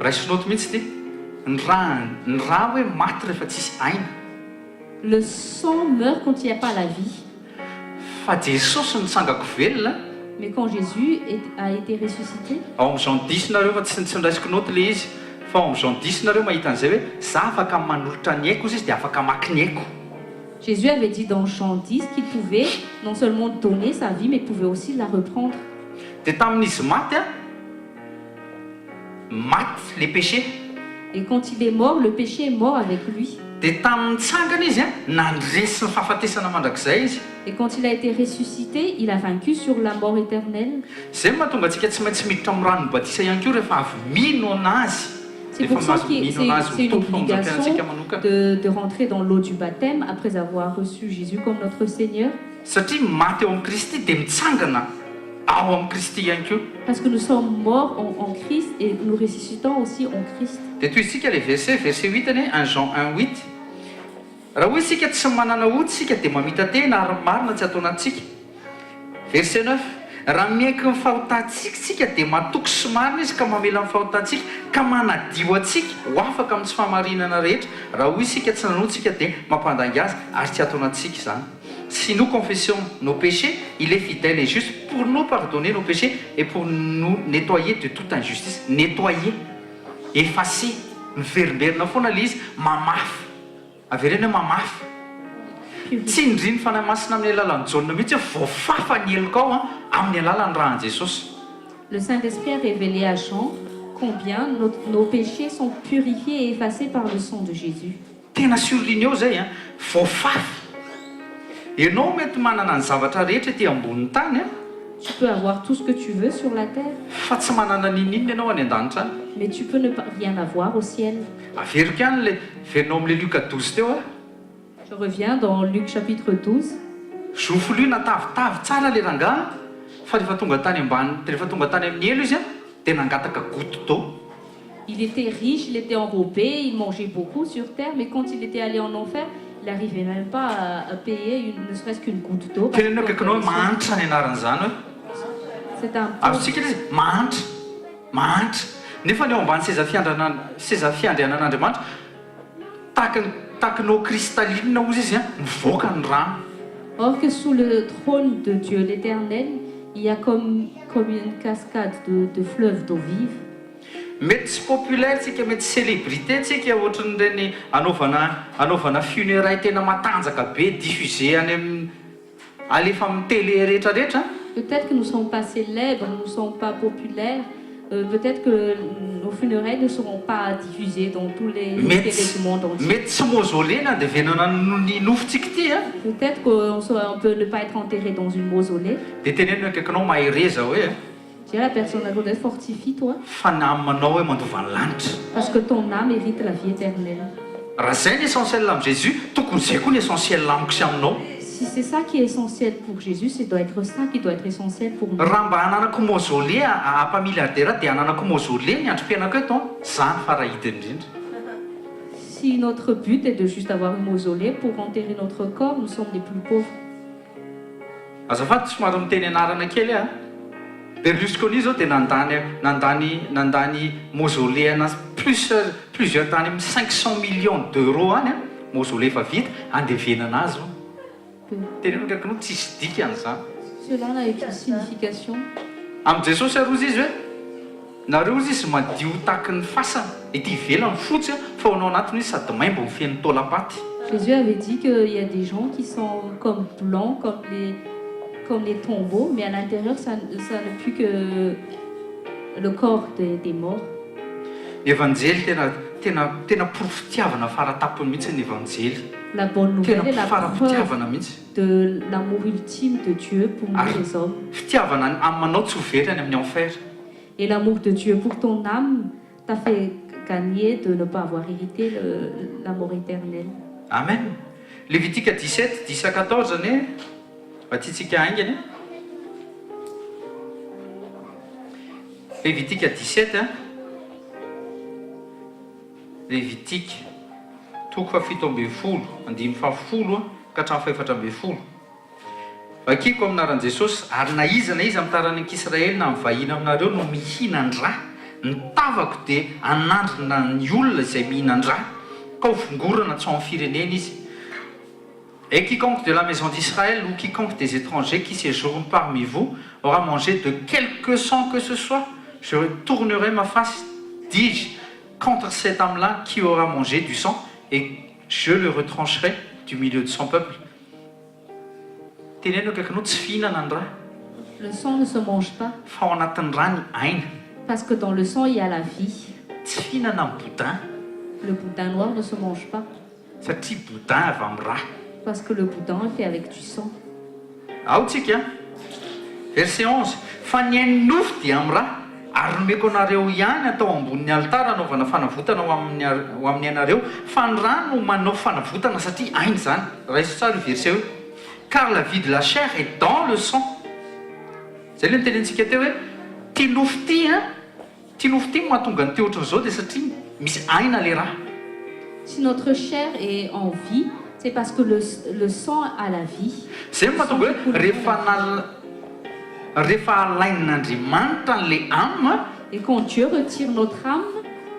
Raisinoty mihitsy ty. Ny raha hoe maty rehefa tsisy aina. Le sang meurt quand il n'y a pas la vie. Fa Jesosy nitsangako velona. Mais quand Jésus a été ressuscité, ao amin'ny Jean 10 nareo fa tsy ndraisiko noty le izy. Fa ao amin'ny Jean 10 nareo mahita an'izay hoe za afaka manolotra ny haiko izy dia afaka mamaky ny haiko. Jésus avait dit dans Jean 10 qu'il pouvait non seulement donner sa vie, mais pouvait aussi la reprendre. Dia tamin'izy maty maty les péchés. Et quand il est mort, le péché est mort avec lui. Dia tamin'ny tsangana izy nandresy ny fahafatesana mandrakizay izy. Et quand il a été ressuscité, il a vaincu sur la mort éternelle. Zay mahatonga antsika tsy maintsy miditra amin'ny rano batisa ihany koa rehefa avy mino anazy. C'est pour ça que c'est une obligation de rentrer dans l'eau du baptême après avoir reçu Jésus comme notre Seigneur. Satria maty eo amin'ny Kristy dia mitsangana ao amin'ny Kristy ihany koa. Parce que nous sommes morts en Christ et nous ressuscitons aussi en Christ. Dia toy isika le verset 8 ane 1 Jean 1:8. Raha hoe isika tsy manana ody isika dia mamita tena ary marina tsy ataonantsika. Verset 9. Raha miaiky ny fahotantsika isika dia matoky sy marina izy ka mamela ny fahotantsika ka manadio antsika ho afaka amin'ny tsy fahamarinana rehetra. Raha hoe isika tsy nanody isika dia mampandangy azy ary tsy ataonantsika izany. Si nous confessons nos péchés, il est fidèle et juste pour nous pardonner nos péchés et pour nous nettoyer de toute injustice. Nettoyer, effacer, miverimberina foana le izy, mamafy. Averena mamafy. Tsy indriny fanahy masina amin'ny alalan'ny Jaona mihitsy voafafa ny heloka ao amin'ny alalan'ny rahan'i Jesosy. Le Saint-Esprit a révélé à Jean combien nos péchés sont purifiés et effacés par le sang de Jésus. Tena surligne eo zay voafafy. Ianao mety manana ny zavatra rehetra ety ambonin'ny tany Tu peux avoir tout ce que tu veux sur la terre, fa tsy manana ninninona ianao any an-danitra any. mais tu peux ne pas rien avoir au ciel. Averiko ihany le fenao amin'le Luka 12 teo Je reviens dans Luc chapitre 12. Zofo lui natavitavy tsara le rangaha fa rehefa tonga tany ambany, rehefa tonga tany amin'ny elo izy dia nangataka goutte d'eau. Il était riche, il était enrobé, il mangeait beaucoup sur terre, mais quand il était allé en enfer, il n'arrivait même pas à payer ne serait-ce qu'une goutte d'eau. Tenenao kaikinao hoe mahantra ny anaran'izany hoe. C'est un Azontsika izy mahantra, mahantra. Nefa ny ao ambany seza fiandrianan'Andriamanitra takinao cristalline ozy izy mivoaka ny rano. Or que sous le trône de Dieu l'Éternel, il y a comme une cascade de fleuves d'eau vive. Mety tsy populaire tsika, mety célébrité tsika ohatran'ireny anaovana funérailles tena matanjaka be diffusé any amin'ny alefa amin'ny télé rehetrarehetra. Peut-être que nous ne sommes pas célèbres, nous ne sommes pas populaires. Peut-être que nos funérailles ne seront pas diffusées dans tous les télés du monde entier. Mety tsy mausolée na dia venana ny nofontsika ity Peut-être qu'on peut ne pas être enterré dans une mausolée. dia tenenina akaikinao mahereza hoe Dis à la personne, fortifie-toi, fa namanao hoe mandova ny lanitra. parce que ton âme mérite la vie éternelle. Raha zay ny essentiel amin'ny Jésus, tokony zay koa ny essentiel amiko sy aminao. Si c'est ça qui est essentiel pour Jésus, c'est doit être ça qui doit être essentiel pour nous. Raha mba hananako mausolée apa-milliardaire dia hananako mausolée ny androm-piainako eto zany farahita indrindra. Si notre but est de juste avoir une mausolée pour enterrer notre corps, nous sommes les plus pauvres. Azafady somary miteny anarana kely Berlusconi zao dia nandany mausolée anazy plusieurs tany amin'ny 500 millions d'euros any mausolée efa vita andevenana azy. Tenenao kaikinao tsisy dika an'izany. Cela n'a aucune signification. Amin'ny Jesosy arozy izy hoe nareo izy izy madio taky ny fasana ety ivelany fotsy fa ao anatiny izy sady maimbo ny fiain'ny taolapaty. Jésus avait dit qu'il y a des gens qui sont comme blancs, comme les tombeaux, mais à l'intérieur, ça n'est plus que le corps des morts. L'évangile, tena profitiavana faratapony mihitsy ny évangile. La bonne nouvelle est la preuve mihitsy de l'amour ultime de Dieu pour nous les hommes. Fitiavana aminao tsy ho very any amin'ny enfer. Et l'amour de Dieu pour ton âme t'a fait gagner de ne pas avoir hérité la mort éternelle. Amen. Lévitique 17, 10 à 14 zany hoe tiatsika aingany. Lévitique 17 Lévitique toko fafito ambin'ny folo, andimy fafolo ka hatramin'ny faefatra ambin'ny folo. Vakiko aminaran'i Jesosy ary na izy amin'ny tarany an'Israely na mivahiny aminareo no mihinan-dra, ny tavako dia anandrina ny olona izay mihinan-dra ka ho vongorana tsy ao amin'ny firenena izy. Et quiconque de la maison d'Israël ou quiconque des étrangers qui séjournent parmi vous aura mangé de quelque sang que ce soit, je tournerai ma face, dis-je, contre cet homme-là qui aura mangé du sang, et je le retrancherai du milieu de son peuple. Le sang ne se mange pas, parce que dans le sang il y a la vie. Le boudin noir ne se mange pas, parce que le boudin est fait avec du sang. Verset 11. Fa ny hainy nofo dia amin'ny ra, ary nomeko anareo ihany atao ambonin'ny altara anaovana fanavotana ho amin'ny anareo, fa ny ra no manao fanavotana satria ainy zany. Raiso tsara io verset io. Car la vie de la chair est dans le sang. Zay le nitenentsika teo hoe ty nofo ty mahatonga ny teo ohatran'izao dia satria misy aina le ra. Si notre chair est en vie, c'est parce que le sang a la vie. Zay mahatonga hoe rehefa alainin'Andriamanitra an'le âme, et quand Dieu retire notre âme,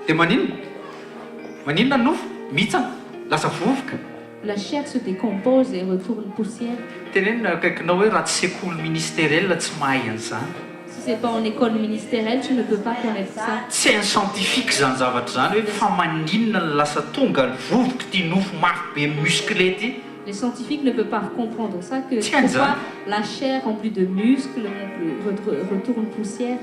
dia maninona nofo mitsana lasa vovoka. La chair se décompose et retourne poussière. Tenenina akaikinao hoe raha tsy sekoly ministériel tsy mahay an'izany. Si c'est pas en école ministérielle, tu ne peux pas connaître ça. Tsy hainy scientifique zany zavatra zany hoe fa maninona no lasa tonga ny vovoka ty nofo mafy be musclé ty. Les scientifiques ne peuvent pas comprendre ça, que pourquoi la chair remplie de muscles retourne poussière.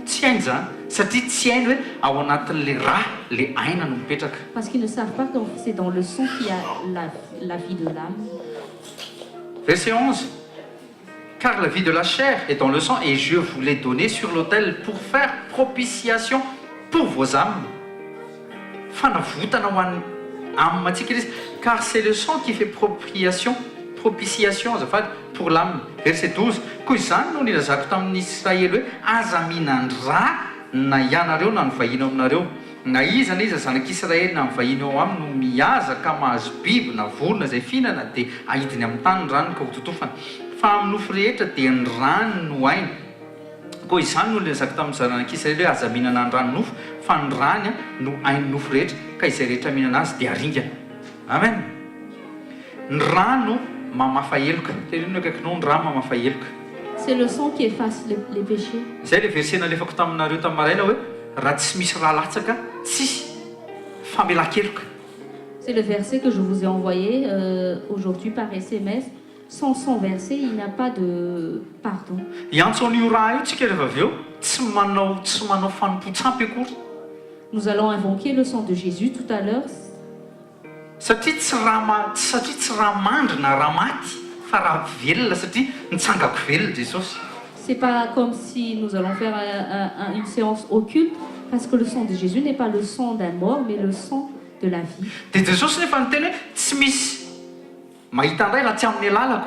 Parce qu'ils ne savent pas que c'est dans le sang qu'il y a la vie de l'âme. Verset 11. Car la vie de la chair est dans le sang et je vous l'ai donné sur l'autel pour faire propitiation pour vos âmes. Car c'est le sang qui fait propitiation pour l'âme. Verset 12. Koa izany no nilazako tamin'ny Israely hoe aza mihinan-dra na ianareo na ny vahiny aminareo. Na iza zanak'Israely na ny vahiny ao aminy no mihaza ka mahazo biby na vorona izay fihinana dia ahidiny amin'ny tany ny ranony ka ho totofana. Fa amin'ny nofo rehetra dia ny rano no ainy. Koa izany no nilazako tamin'ny zanak'Israely hoe aza mihinana ny rano nofo, fa ny rany no ainy nofo rehetra, ka izay rehetra mihinana azy dia aringana. Amen. Ny rano mamafa heloka. Tenenina akaikinao ny rano mamafa heloka. C'est le sang qui efface les péchés. Zay le verset nalefako taminareo tamin'ny maraina hoe raha tsy misy raha latsaka tsisy famelan-keloka. C'est le verset que je vous ai envoyé aujourd'hui par SMS. Sans son verset, il n'y a pas de pardon. Iantson'io raha io tsika rehefa avy eo tsy manao fanompo-tsampy akory. Nous allons invoquer le sang de Jésus tout à l'heure. Satria tsy raha mandry na raha maty fa raha velona satria nitsangako velona Jesosy. C'est pas comme si nous allons faire une séance occulte, parce que le sang de Jésus n'est pas le sang d'un mort, mais le sang de la vie. Dia Jesosy nefa niteny hoe tsy misy mahita indray laha tsy amin'ny alalako.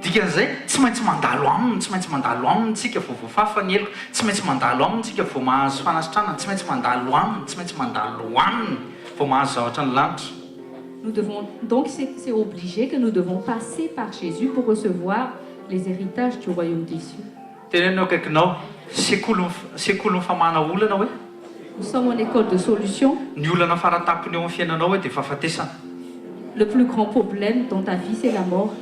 Dikan'izay tsy maintsy mandalo aminy tsika vao voafafa ny heloka, tsy maintsy mandalo aminy tsika vao mahazo fanasitrana, tsy maintsy mandalo aminy vao mahazo zavatra ny lanitra. Donc c'est obligé que nous devons passer par Jésus pour recevoir les héritages du royaume des cieux. Tenenina akaikinao sekoly famahana olana hoe nous sommes en école de solution. Ny olana faratapony eo amin'ny fiainanao hoe dia fahafatesana. Le plus grand problème dans ta vie, c'est la mort.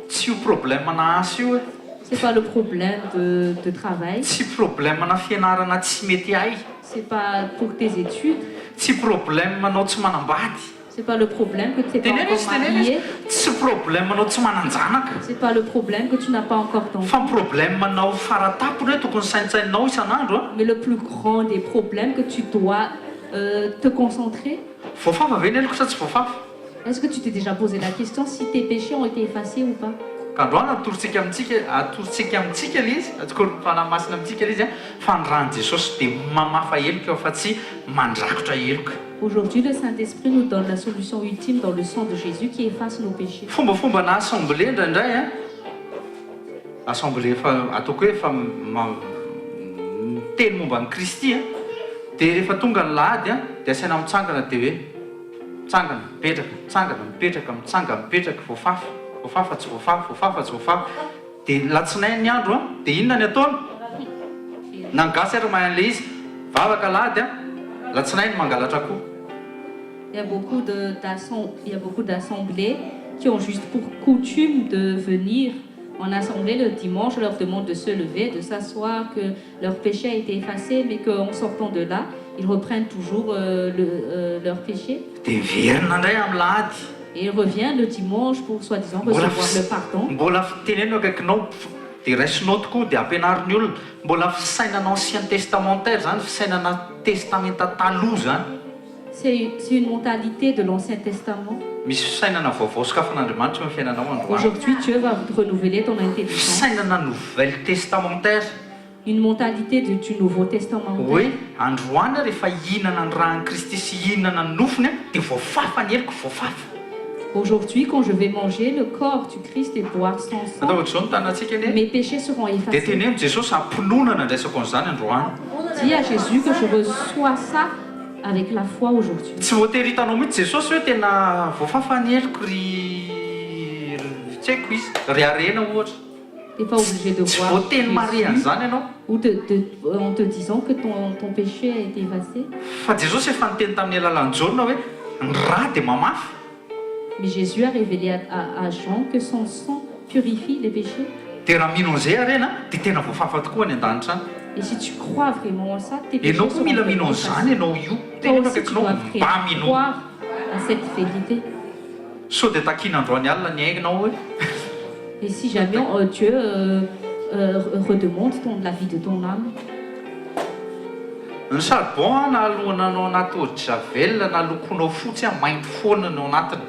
Tsy io problème asa io. C'est pas le problème de travail. Tsy problème na fianarana tsy mety ahy. C'est pas pour tes études. Tsy problème manao tsy manambady. C'est pas le problème que tu n'es pas encore marié. Tsy problème manao tsy mananjanaka. C'est pas le problème que tu n'as pas encore d'enfant. Fa problème manao faratapony hoe tokony saintsainao isan'andro. Mais le plus grand des problèmes que tu dois te concentrer. Voafafa ve ny heloka sa tsy voafafa? Est-ce que tu t'es déjà posé la question si tes péchés ont été effacés ou pas? ka androany atorotsika amintsika ilay izy fanahymasina amintsika ilay izy a fa ny rany Jesosy dia mamafa heloka eo fa tsy mandrakotra heloka. Aujourd'hui, le Saint-Esprit nous donne la solution ultime dans le sang de Jésus qui efface nos péchés. Fombafomba na assemblée indraindray a assemblée efa ataoko hoe efa miteny momba ny Kristy a dia rehefa tonga ny lahady a dia asaina mitsangana dia hoe mitsangana mipetraka mitsangana mipetraka mitsangana mipetraka voafafa tsy voafafa dia latsinainy ny andro a dia inona ny ataony nangasy ary mahay an'ilay izy vavaka lahady a latsinainy mangalatra koa. Il y a beaucoup d'assemblées qui ont juste pour coutume de venir en assemblée le dimanche. On leur demande de se lever, de s'asseoir, que leur péché a été effacé, mais qu'en sortant de là, ils reprennent toujours leur péché. Dia verina indray amin'ny lahady. Et ils reviennent le dimanche pour soi-disant recevoir le pardon. Mbola fitenenao akaikinao dia raisinao tokoa dia ampianarin'ny olona mbola fisainana ancien testamentaire zany fisainana testamenta taloha zany. C'est une mentalité de l'Ancien Testament. Misy fisainana vaovao sokafan'Andriamanitra eo amin'ny fiainanao androany. Aujourd'hui, Dieu va renouveler ton intelligence. Fisainana nouvelle testamentaire. Une mentalité du Nouveau Testament. Oui, androany rehefa hihinana ny rahan'i Kristy sy hihinana ny nofony dia voafafa ny heloko voafafa. Aujourd'hui, quand je vais manger le corps du Christ et boire son sang, mes péchés seront effacés. Dis à Jésus que je reçois ça avec la foi aujourd'hui. Tu n'es pas obligé de voir Jésus ou en te disant que ton péché a été effacé. Mais Jésus a révélé à Jean que son sang purifie les péchés. Et si tu crois vraiment en ça, tes péchés seront effacés. Toi aussi, tu dois croire à cette vérité. Et si jamais Dieu redemande la vie de ton âme, ny charbon na alohananao anaty eau-de-javel na lokonao fotsy mainty foana no anatiny.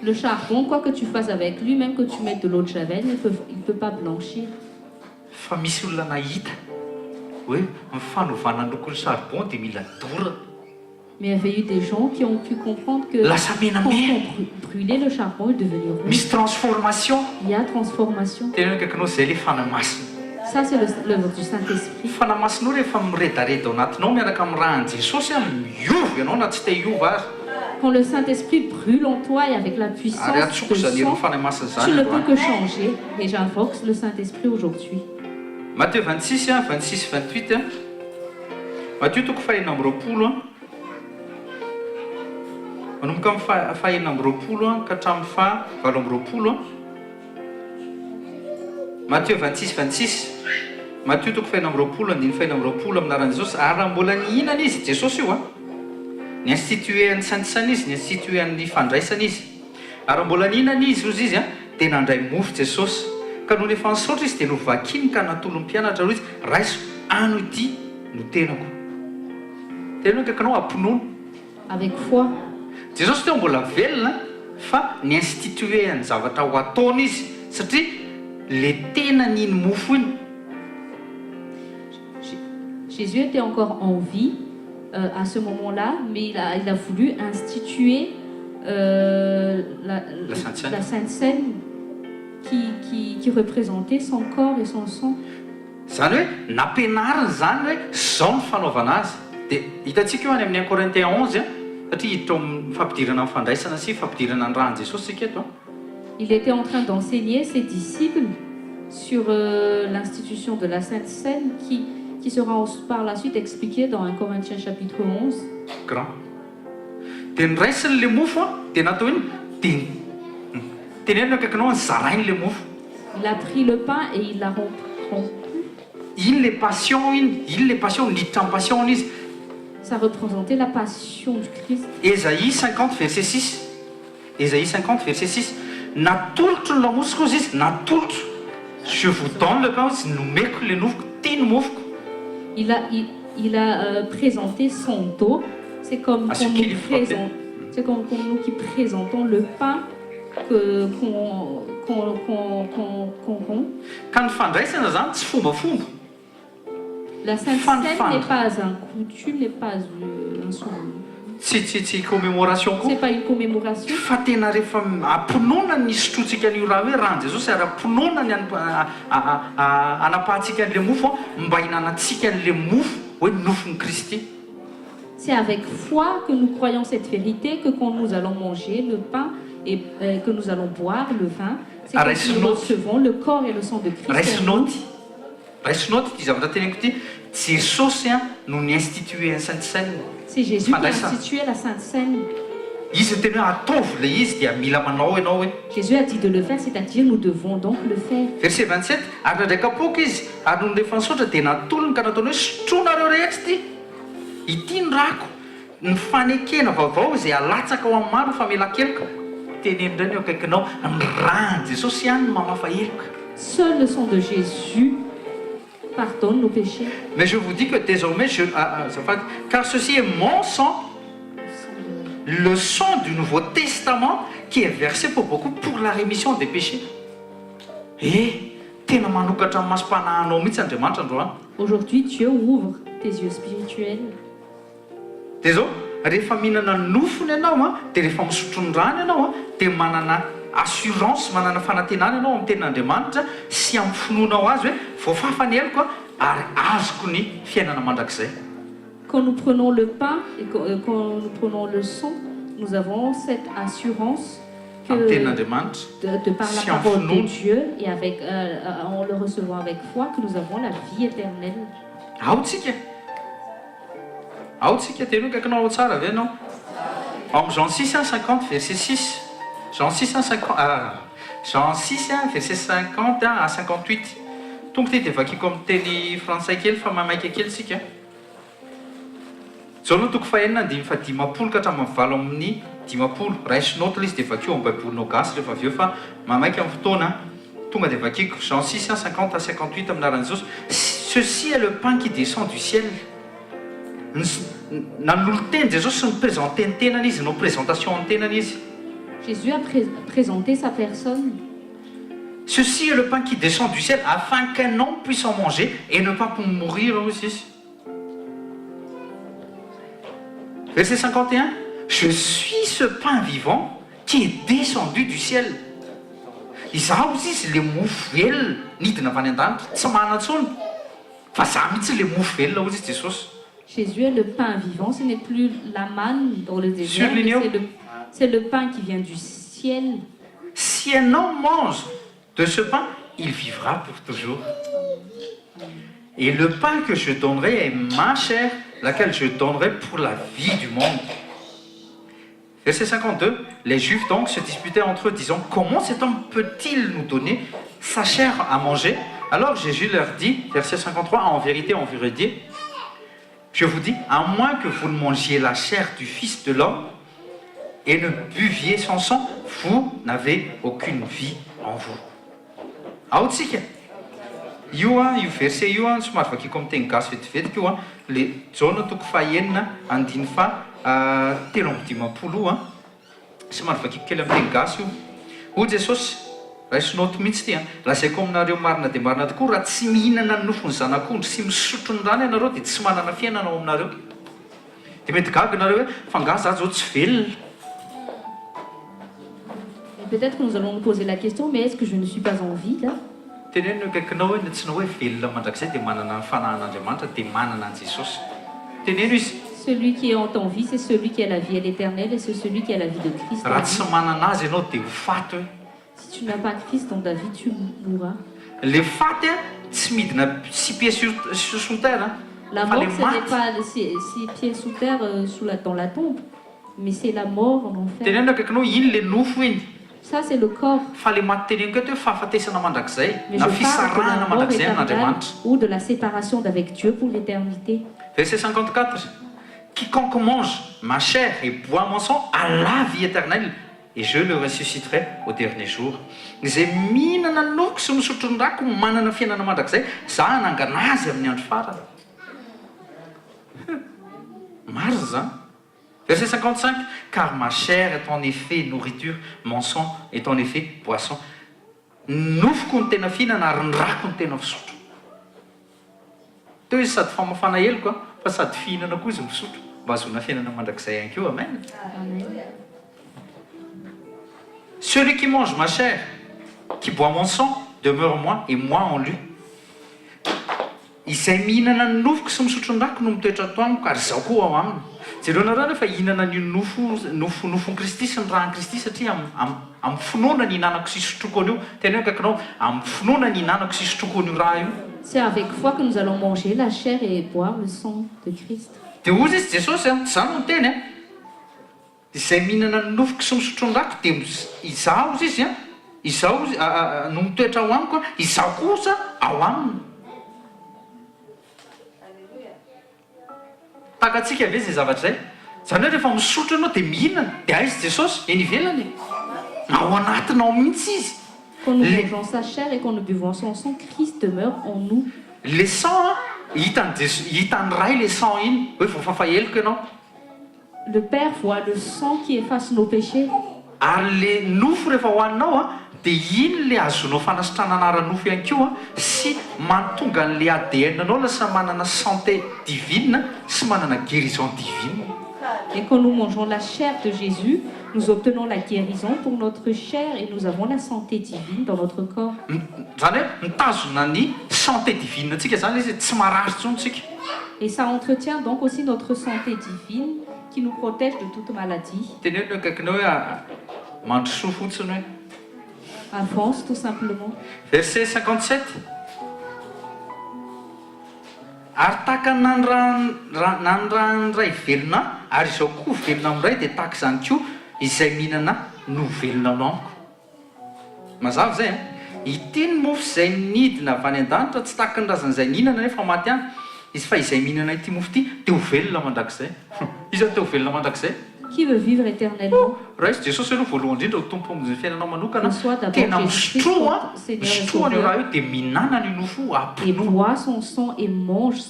Le charbon, quoi que tu fasses avec lui, même que tu mettes de l'eau de javel, il ne peut pas blanchir. Fa misy olona nahita hoe fanovana ny lokon'ny charbon dia mila dora. Mais il y avait eu des gens qui ont pu comprendre que quand on brûlait le charbon, il devenait rouge. Misy transformation. Il y a transformation. Tena akakinao zay le fanamasina. Ça, c'est l'œuvre du Saint-Esprit. Fanamasinao rehefa miredareda ao anatinao miaraka amin'ny rahan'i Jesosy miova ianao na tsy te hiova azy. Quand le Saint-Esprit brûle en toi et avec la puissance de sang, tu ne peux que changer. Et j'invoque le Saint-Esprit aujourd'hui. Matthieu 26, 26, 28. Matthieu toko fahaenina amby roapolo. Manomboka amin'ny fahaenina amby roapolo ka hatramin'ny fahavalo amby roapolo. Matthieu 26, 26. Matthieu toko fahaenina amby roapolo andiny fahaenina amby roapolo aminaran'i Jesosy ary raha mbola nihinana izy Jesosy io ny instituen'ny santisana izy, ny instituen'ny fandraisana izy. Ary mbola nihinana izy ozy izy dia nandray mofo Jesosy. Ka noho efa nisaotra izy dia novakiny ka natolo ny mpianatra roa izy, raiso ano ity no tenako. Tena akakinao ampinono. Avec foi. Jesosy teo mbola velona fa ny instituen'ny zavatra ho ataony izy satria le tena niny mofo iny. Jésus était encore en vie à ce moment-là, mais il a voulu instituer la Sainte Seine qui représentait son corps et son sang. Zany hoe nampianarina zany hoe zao ny fanaovana azy. Dia hitantsika eo any amin'ny 1 Corinthiens 11 satria hiditra amin'ny fampidirana amin'ny fandraisana sy fampidirana ny rahan'i Jesosy sika eto. Il était en train d'enseigner ses disciples sur l'institution de la Sainte Seine qui sera par la suite expliquée dans 1 Corinthiens chapitre 11. Grand. Dia niraisiny le mofo dia natao iny dia tenenina akakinao zarainy le mofo. Il a pris le pain et il l'a rompu. Iny le passion iny le passion niditra amin'ny passion izy. Ça représentait la passion du Christ. Ésaïe 50 verset 6. Ésaïe 50 verset 6. Natolotro ny lamosiko izy izy, natolotro. Je vous donne le pain, nomeko le nofoko, ty ny mofoko. Il a présenté son dos. C'est comme nous qui présentons le pain qu'on rompt. Ka ny fandraisana zany tsy fombafomba. La Sainte Seine n'est pas un coutume, n'est pas un souvenir. Tsy commémoration C'est koa. pas une commémoration. Fa tena rehefa amponoana ny sotrotsika an'io raha hoe rano Jesosy ary amponoana ny anapahantsika an'ilay mofo mba hinanantsika an'ilay mofo hoe nofon'ny Kristy. C'est avec foi que nous croyons cette vérité que quand nous allons manger le pain et que nous allons boire le vin, c'est que nous recevons le corps et le sang de Christ. Raisinaoty ty zavatra teneniko ty, Jesosy no ni-institué ny Sainte Seine. C'est Jésus qui a institué la Sainte Seine. Izy tena hoe ataovy le izy dia mila manao ianao hoe. Jésus a dit de le faire, c'est-à-dire nous devons donc le faire. Verset 27, ary nandraikapoka izy, ary no rehefa nisotra dia natolony ka nataony hoe sotroanareo rehetra ty. Ity ny rako, ny fanekena vaovao izay alatsaka ao amin'ny maro famelan-keloka. Tenenindray ny eo akaikinao, ny rano Jesosy ihany no mamafa heloka. Seul le sang de Jésus pardonne nos péchés. Mais je vous dis que désormais, car ceci est mon sang, le sang du Nouveau Testament qui est versé pour beaucoup pour la rémission des péchés. Et tena manokatra amin'ny masom-panahinao mihitsy Andriamanitra androany. Aujourd'hui, Dieu ouvre tes yeux spirituels. Dia zao, rehefa mihinana nofony ianao dia rehefa misotro ny rano ianao dia manana assurance, manana fanantenana ianao amin'ny tenin'Andriamanitra sy amin'ny finoanao azy hoe voafafa ny heloko ary azoko ny fiainana mandrakizay. Quand nous prenons le pain et quand nous prenons le sang, nous avons cette assurance que de par la parole de Dieu et en le recevant avec foi, que nous avons la vie éternelle. Aotsika tena kaikinao ao tsara ve ianao? Amin'ny Jean 6:50 verset 6. Jean 6 verset 50 à 58. Tonga ty dia vakiako amin'ny teny frantsay kely fa mamaika kely sika. Zao no toko fahenina andimy fa dimapolo ka hatramin'ny valo amin'ny dimapolo. Raisinaoty izy dia vakio amin'ny baibolinao gasy rehefa avy eo fa mamaika amin'ny fotoana. Tonga dia vakiako Jean 6:50 à 58 amin'ny anaran'i Jesosy. Ceci est le pain qui descend du ciel. Nanolony teny Jesosy sy niprésente ny tenany izy, no présentation ny tenany izy. Jésus a présenté sa personne. Ceci est le pain qui descend du ciel afin qu'un homme puisse en manger et ne pas pour mourir aussi. Verset 51. Je suis ce pain vivant qui est descendu du ciel. Izaho izy le mofo velona nidina avy any an-danitra, tsy manan-tsony. Fa zaho mihitsy le mofo velona hozy Jesosy. Jésus est le pain vivant, ce n'est plus la manne dans le désert, c'est le pain qui vient du ciel. Si un homme mange de ce pain, il vivra pour toujours. Et le pain que je donnerai est ma chair, laquelle je donnerai pour la vie du monde. Verset 52, les Juifs donc se disputaient entre eux, disant, comment cet homme peut-il nous donner sa chair à manger? Alors Jésus leur dit, verset 53, en vérité, je vous dis, à moins que vous ne mangiez la chair du Fils de l'homme et ne buviez son sang, vous n'avez aucune vie en vous. Aotsika. Io verset io somary vakiko amin'ny teny gasy vetivetika io le jaona toko fahenina andiny fa telo amby dimapolo somary vakiko kely amin'ny teny gasy io. Hoy Jesosy, raisinaoty mihitsy ty lazaiko aminareo marina dia marina tokoa raha tsy mihinana ny nofony zanak'ondry sy misotro ny rano ianareo dia tsy manana fiainana ao aminareo. Dia mety gaga ianareo hoe fa ngaha zao tsy velona. Peut-être que nous allons nous poser la question, mais est-ce que je ne suis pas en vie là? Teneno akaikinao hoe tsy na hoe velona mandrakizay dia manana ny fanahin'Andriamanitra dia manana an Jesosy. Teneno izy. Celui qui est en vie, c'est celui qui a la vie éternelle et c'est celui qui a la vie de Christ. Raha tsy manana azy ianao dia ho faty hoe. Si tu n'as pas Christ dans ta vie, tu mourras. Le faty tsy midina 6 pieds sous terre. La mort, ce n'est pas 6 pieds sous terre dans la tombe, mais c'est la mort en enfer. Teneno akaikinao iny le nofo iny. Ça, c'est le corps. Fa le maty teneniko eto hoe fahafatesana mandrakizay na fisarahana mandrakizay amin'Andriamanitra. Ou de la séparation d'avec Dieu pour l'éternité. Verset 54. Quiconque mange ma chair et boit mon sang a la vie éternelle et je le ressusciterai au dernier jour. Izay mihinana ny nofoko sy misotro ny rako manana fiainana mandrakizay, za hanangana azy amin'ny andro farany. Marina zany. Verset 55, car ma chair est en effet nourriture, mon sang est en effet boisson. nofoko ny tena fihinana ary ny rako ny tena fisotro. Teo izy sady famafana heloka fa sady fihinana koa izy misotro mba azona fiainana mandrakizay ihany keo. Amen. Celui qui mange ma chair, qui boit mon sang, demeure en moi et moi en lui. Izay mihinana ny nofoko sy misotro ny rako no mitoetra ato amiko ary zaho koa ao aminy. Jereo nareo rehefa hihinana ny nofony Kristy sy ny rahan'i Kristy satria amin'ny finoana ny hinanako sy sotroko an'io. Tena hoe kakinao amin'ny finoana ny hinanako sy sotroko an'io raha io. C'est avec foi que nous allons manger la chair et boire le sang de Christ. Dia ozy izy Jesosy zany no teny izay mihinana ny nofoko sy misotro ny rako dia izaho ozy izy izaho no mitoetra ao amiko izaho kosa ao aminy. Takatsika ve zay zavatra zay? Zany hoe rehefa misotro ianao dia mihinana dia aizy Jesosy eny ivelany ao anatinao mihitsy izy. Quand nous mangeons sa chair et quand nous buvons son sang, Christ demeure en nous. Le sang hitan'ny ray le sang iny hoe voafafaheloko ianao. Le Père voit le sang qui efface nos péchés. Ary le nofo rehefa hohaninao dia iny le azonao fanasitrana anara-nofo ihany koa sy mantonga an'le ADN anao lasa manana santé divine sy manana guérison divine. Et quand nous mangeons la chair de Jésus, nous obtenons la guérison pour notre chair et nous avons la santé divine dans notre corps. Zany hoe mitazona ny santé divine antsika zany izy tsy marary tsontsika. Et ça entretient donc aussi notre santé divine qui nous protège de toute maladie. Teny hoe akaikinao hoe mandrosoa fotsiny hoe. Avance tout simplement. Verset 57. Ary tahaka nanray velona ary izao koa velona amiray dia tahaka izany koa izay mihinana no velona amiko. Mazava zay ity ny mofo izay nidina avy any an-danitra tsy tahaka ny razan'izay nihinana nefa maty any. Izy fa izay mihinana ity mofo ity dia ho velona mandrakizay. Izy dia ho velona mandrakizay. Qui veut vivre éternellement? Raha izy Jesosy aloha voalohany indrindra ho tompo amin'ny fiainanao manokana Reçoit tena d'abord misotro Jésus-Christ, misotro Seigneur et an'io raha Sauveur, io dia mihinana ny nofo et ampinono. boit son sang et mange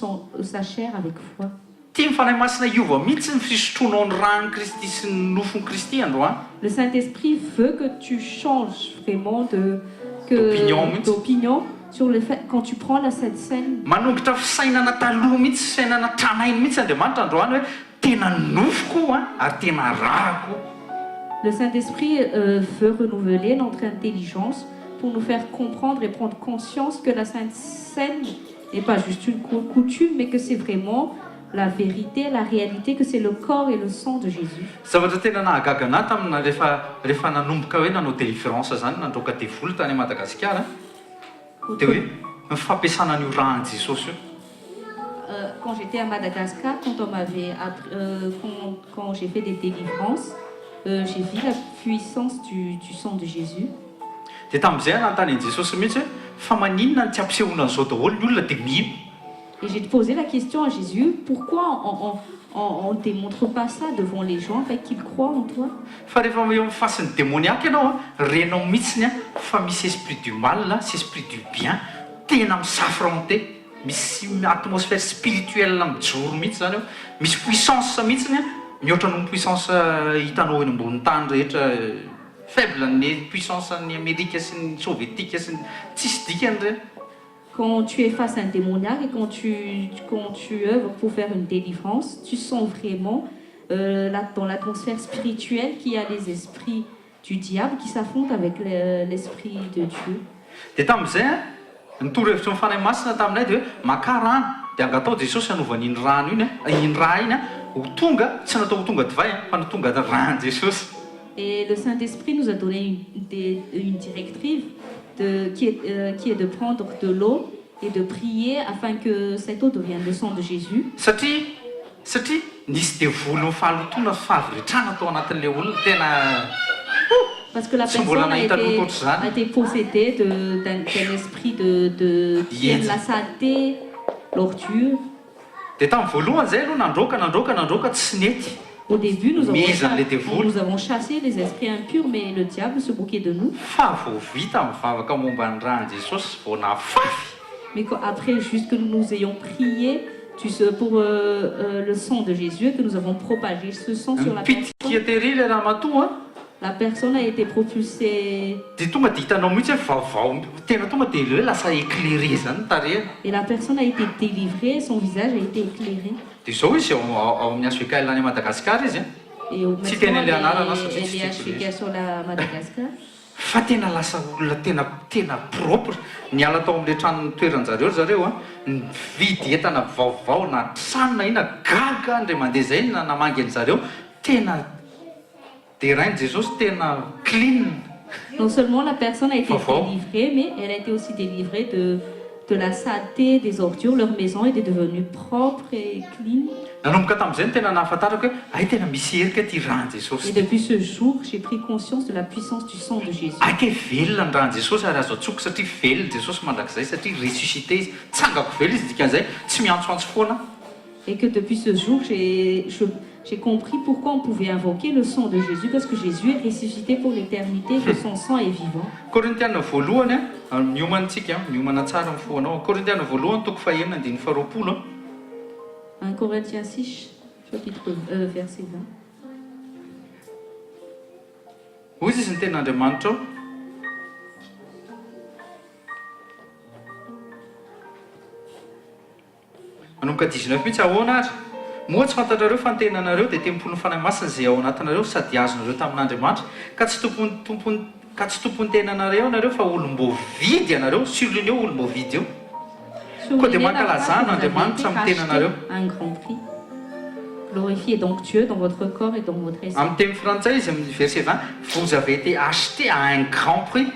sa chair avec foi. Tia mifanahy masina iova mihitsy ny fisotronao ny ran'ny Kristy sy ny nofony Kristy androany. Le Saint-Esprit veut que tu changes vraiment d'opinion sur le fait quand tu prends la Sainte Seine. Manongitra fisainana taloha mihitsy fisainana tranainy mihitsy Andriamanitra androany hoe tena nofoko ary tena rako. Le Saint-Esprit veut renouveler notre intelligence pour nous faire comprendre et prendre conscience que la Sainte Seine n'est pas juste une coutume, mais que c'est vraiment la vérité, la réalité, que c'est le corps et le sang de Jésus. Zavatra tena nahagaga anahy tamina rehefa nanomboka hoe nanao délivrance zany nandroka devoly tany Madagasikara dia hoe ny fampiasana an'io rahan'i Jesosy io. Quand j'étais à Madagascar, quand j'ai fait des délivrances, j'ai vu la puissance du sang de Jésus. Dia tamin'izay nanontany Jesosy mihitsy hoe fa maninona ny tsy ampisehoana an'izao daholo ny olona dia mino. Et j'ai posé la question à Jésus, pourquoi on ne démontre pas ça devant les gens afin qu'ils croient en toi? Fa rehefa eo amin'ny fasin'ny démoniaque ianao renao mihitsiny fa misy esprit du mal sy esprit du bien tena misafronté. Misy atmosphère spirituelle mijoro mihitsy zany eo. Misy puissance mihitsiny mihoatra noho puissance hitanao eny ambony tany rehetra faible ny puissance ny Amerika sy ny soviétique sy ny tsisy dikany ireny. Quand tu es face à un démoniaque et quand tu œuvres pour faire une délivrance, tu sens vraiment dans l'atmosphère spirituelle qu'il y a les esprits du diable qui s'affrontent avec l'esprit de Dieu. Dia tamin'izay nitoro-hevitra mifanahy masina taminay dia hoe maka rano dia angatao Jesosy hanovany iny rano iny raha iny ho tonga tsy natao ho tonga divay fa natonga rano Jesosy. Et le Saint-Esprit nous a donné une directive qui est de prendre de l'eau et de prier afin que cette eau devienne le sang de Jésus. Satria nisy devoly fahalotona fahaviritrana tao anatin'ilay olona tena. Parce que la personne a été possédée d'un esprit qui aime la saleté, l'ordure. Dia tamin'ny voalohany zay aloha nandroka tsy nety. Au début, nous avons chassé les esprits impurs, mais le diable se moquait de nous. Fa vao vita mivavaka momba ny ran'i Jesosy vao nafafy. Mais après, juste que nous ayons prié pour le sang de Jésus, que nous avons propagé ce sang sur la personne. Pitié le raha matoa la personne a été propulsée dia tonga dia hitanao mihitsy hoe vaovao tena tonga dia le hoe lasa éclairé zany tarehy. et la personne a été délivrée, son visage a été éclairé. Dia zao izy ao amin'ny HVK any Madagasikara izy Et au Si maintenant, t'es né là, non, c'est elle juste est que tu HVK sur la Madagascar. fa tena lasa olona tena propre niala tao amin'ile tranony toeranjareo zareo a mividy entana vaovao na trano na ina gaga andre mandeha zay na namangy an'zareo tena dia rainy Jesosy tena clean. Non seulement la personne a été Fort. délivrée, mais elle a été aussi délivrée de la saleté des ordures. Leur maison était devenue propre et clean. Nanomboka tamin'izay no tena nahafantarako hoe ay tena misy herika ty rany Et Jesosy. depuis ce jour, j'ai pris conscience de la puissance du sang de Jésus. Ake velona ny rany Jesosy ary azo atsoky satria velona Jesosy mandrakizay satria ressuscité izy tsangako velo izy dikan'izay tsy miantsoantso foana. Et que depuis ce jour, j'ai compris pourquoi on pouvait invoquer le sang de Jésus, parce que Jésus est ressuscité pour l'éternité, que son sang est vivant. Korintiana voalohany a miomantsika miomana tsara amin'ny foanao. Korintiana voalohany toko fahaenina andiny faharoapolo 1 Corinthiens 6, chapitre, verset 20. hoy izy ny ten'Andriamanitra ao manomboka 19 mihitsy ahoana ary moa tsy fantatrareo fa ny tenanareo dia tempony fanahy masina izay ao anatinareo sady azonareo tamin'Andriamanitra ka tsy tompon'ny tenanareo nareo fa olom-bovidy anareo surligne eo olom-bovidy eo. Soulignez manque la la phrase, zane, vous avez Andriamanitra été amin'ny tenanareo. racheté à un grand prix. Glorifiez donc Dieu dans votre corps et dans votre esprit. Amin'ny teny frantsay izy amin'ny verset 20 vous avez été acheté à un grand prix.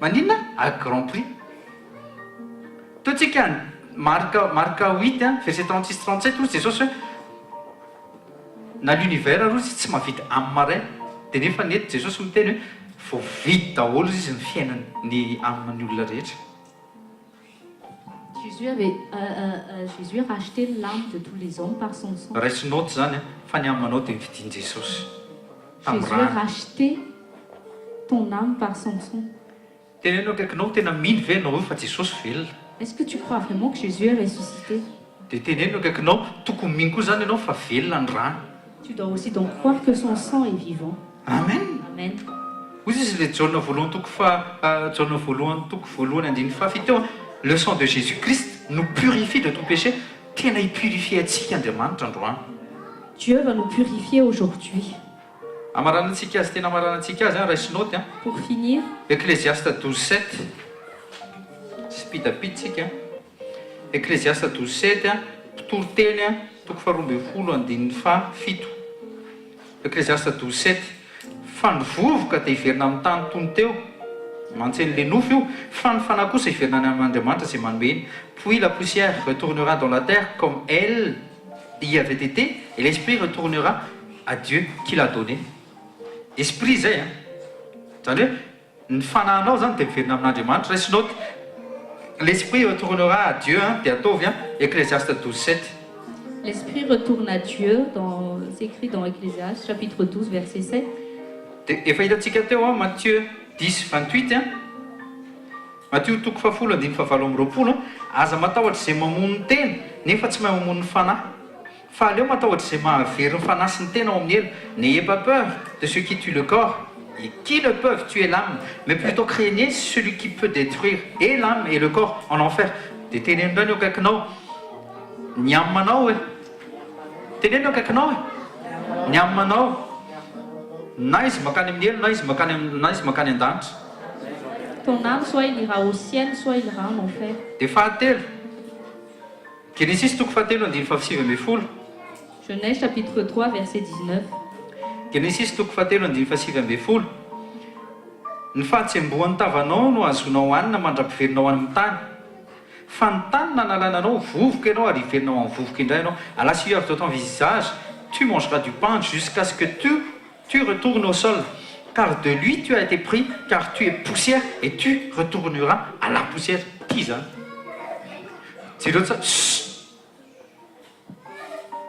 Maninona à grand prix. Totsika marka 8 verset 36-37 ozy Jesosy hoe na l'univers aloha izy tsy mahavita amin'ny maray dia nefa nety Jesosy miteny hoe voavidy daholo izy ny fiainany amin'ny olona rehetra. Jésus a racheté l'âme de tous les hommes par son sang. Raisinaoty zany fa ny aminao dia nividiany Jesosy. Jésus a racheté ton âme par son sang. Tenenao akaikinao tena mino ve ianao fa Jesosy velona. Est-ce que tu crois vraiment que Jésus est ressuscité? Dia tenenao akaikinao tokony mino koa zany ianao fa velona ny rano. Tu dois aussi donc croire que son sang est vivant. Amen. Amen. Ozy izy le Jaona voalohany toko voalohany andiny fahafito le sang de Jésus-Christ nous purifie de tout péché. Tena hipurifie antsika Andriamanitra androany. Dieu va nous purifier aujourd'hui. Amaranantsika azy tena amaranantsika azy raisinaoty Pour finir, Ecclésiaste 12:7 spidapitsika Ecclésiaste 12:7 mpitoroteny toko faharoa folo andiny fahafito. Ecclésiaste 12:7 fa ny vovoka dia hiverina amin'ny tany tony teo mantseny le nofo io fa ny fanahy kosa hiverina any amin'Andriamanitra izay manome. Puis la poussière retournera dans la terre comme elle y avait été et l'esprit retournera à Dieu qui l'a donné. Esprit zay zany hoe ny fanahinao zany dia miverina amin'Andriamanitra. Raisinaoty l'esprit retournera à Dieu dia ataovy Ecclésiaste 12:7. l'esprit retourne à Dieu, c'est écrit dans Ecclésiaste, chapitre 12, verset 7. Dia efa hitantsika teo Matthieu 10:28 Matthieu toko fahafolo andiny fahavalo amby roapolo aza matahotra izay mamono ny tena nefa tsy mahay mamono ny fanahy. Fa aleo matahotra izay mahavery ny fanahy sy ny tena ao amin'ny elo. N'ayez pas peur de ceux qui tuent le corps et qui ne peuvent tuer l'âme, mais plutôt craignez celui qui peut détruire et l'âme et le corps en enfer. Dia tenenindray ny akaikinao ny aminao teneniny akaikinao ny aminao na izy makany amin'ny elo na izy makany an-danitra. Ton âme, soit il ira au ciel, soit il ira en enfer. Dia fahatelo Genesis toko fahatelo andiny fahasivy ambin'ny folo. Genèse, chapitre 3, verset 19. Genesis toko fahatelo andiny fahasivy ambin'ny folo. Ny fahatsembohan'ny tavanao no azonao hanina mandra-piverinao any amin'ny tany. Fa ny tany nanalana anao vovoka ianao ary hiverinao amin'ny vovoka indray ianao. À la sueur de ton visage, tu mangeras du pain jusqu'à ce que tu retournes au sol. Car de lui tu as été pris, car tu es poussière et tu retourneras à la poussière. Qui zany?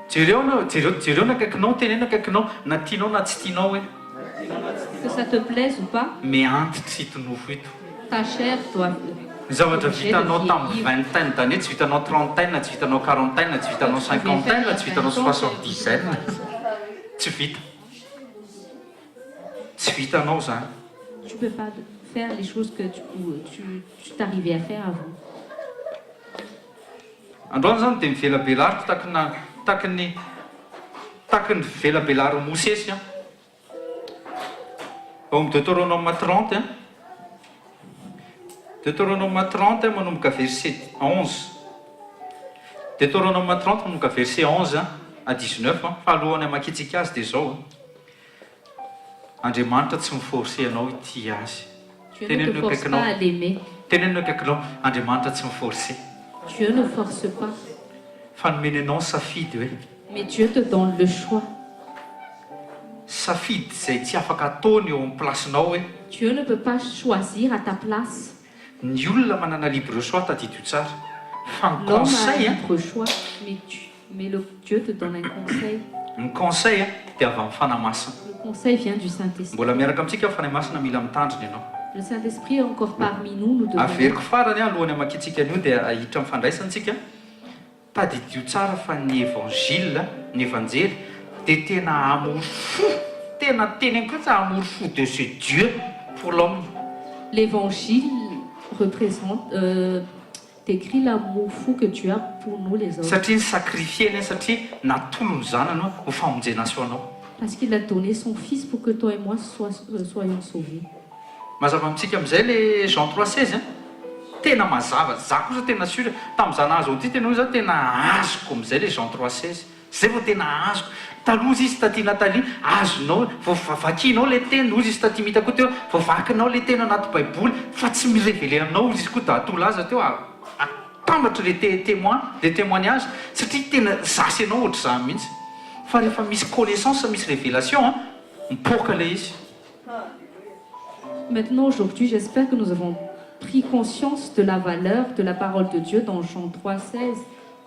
Jereo ny akaikinao tenena akaikinao na tianao na tsy tianao hoe Que ça te plaise ou pas, miantitra ito nofo ito. ta chair doit... Ny zavatra vitanao tamin'ny vingtaine d'années tsy vitanao trentaine tsy vitanao quarantaine tsy vitanao cinquantaine tsy vitanao soixante-dizaine tsy vita. tsy vitanao zany. Tu ne peux pas faire les choses que tu t'arrivais à faire avant. Androany zany dia mivelabelariko tahaka ny velabelary Mosesy ao amin'ny Deutéronome 30 Deutéronome 30 manomboka verset 11. Deutéronome 30 manomboka verset 11 à 19 fahalohany hamakitsika azy dia zao. Andriamanitra tsy miforce anao ity azy. Dieu ne te force pas à l'aimer. Tenenao akaikinao Andriamanitra tsy miforce. Dieu ne force pas. Fanomeny anao safidy hoe. Mais Dieu te donne le choix. Safidy izay tsy afaka ataony eo amin'ny placenao hoe. Dieu ne peut pas choisir à ta place. Ny olona manana libre choix tadidio tsara. Fa ny L'homme a conseil un libre choix, mais Dieu te donne un conseil. ny conseil dia avy amin'ny fanamasina. Le conseil vient du Saint-Esprit. Mbola miaraka amintsika fanamasina mila mitandrina ianao. Le Saint-Esprit est encore parmi nous, nous devons. Averiko farany alohany hamakitsika an'io dia ahitra amin'ny fandraisantsika. Tadidio tsara fa ny évangile, ny evanjely dia tena amory fo. Tena teneny kosa amory fo de ce Dieu pour l'homme. L'évangile représente, décrit l'amour fou que tu as pour nous les hommes. Satria ny sacrifieny satria natolo ny zanany ho famonjena azy ho anao. Parce qu'il a donné son fils pour que toi et moi soyons sauvés. Mazava amintsika amin'izay le Jean 3:16 tena mazava. Za kosa tena sura tamin'izaho nahazo an'ity tena hoe zao tena azoko amin'izay le Jean 3:16. Zay vao tena azoko. Taloha izy taty Natalia azonao vao vakianao le teny, ozy izy taty mita koa teo vao vakinao le teny anaty baiboly fa tsy mirévélé aminao izy koa da atolaza teo atambatra le témoignage satria tena zasy anao ohatr'izany mihitsy. Fa rehefa misy connaissance, misy révélation mipoaka le izy. Maintenant, aujourd'hui, j'espère que nous avons pris conscience de la valeur de la parole de Dieu dans Jean 3:16,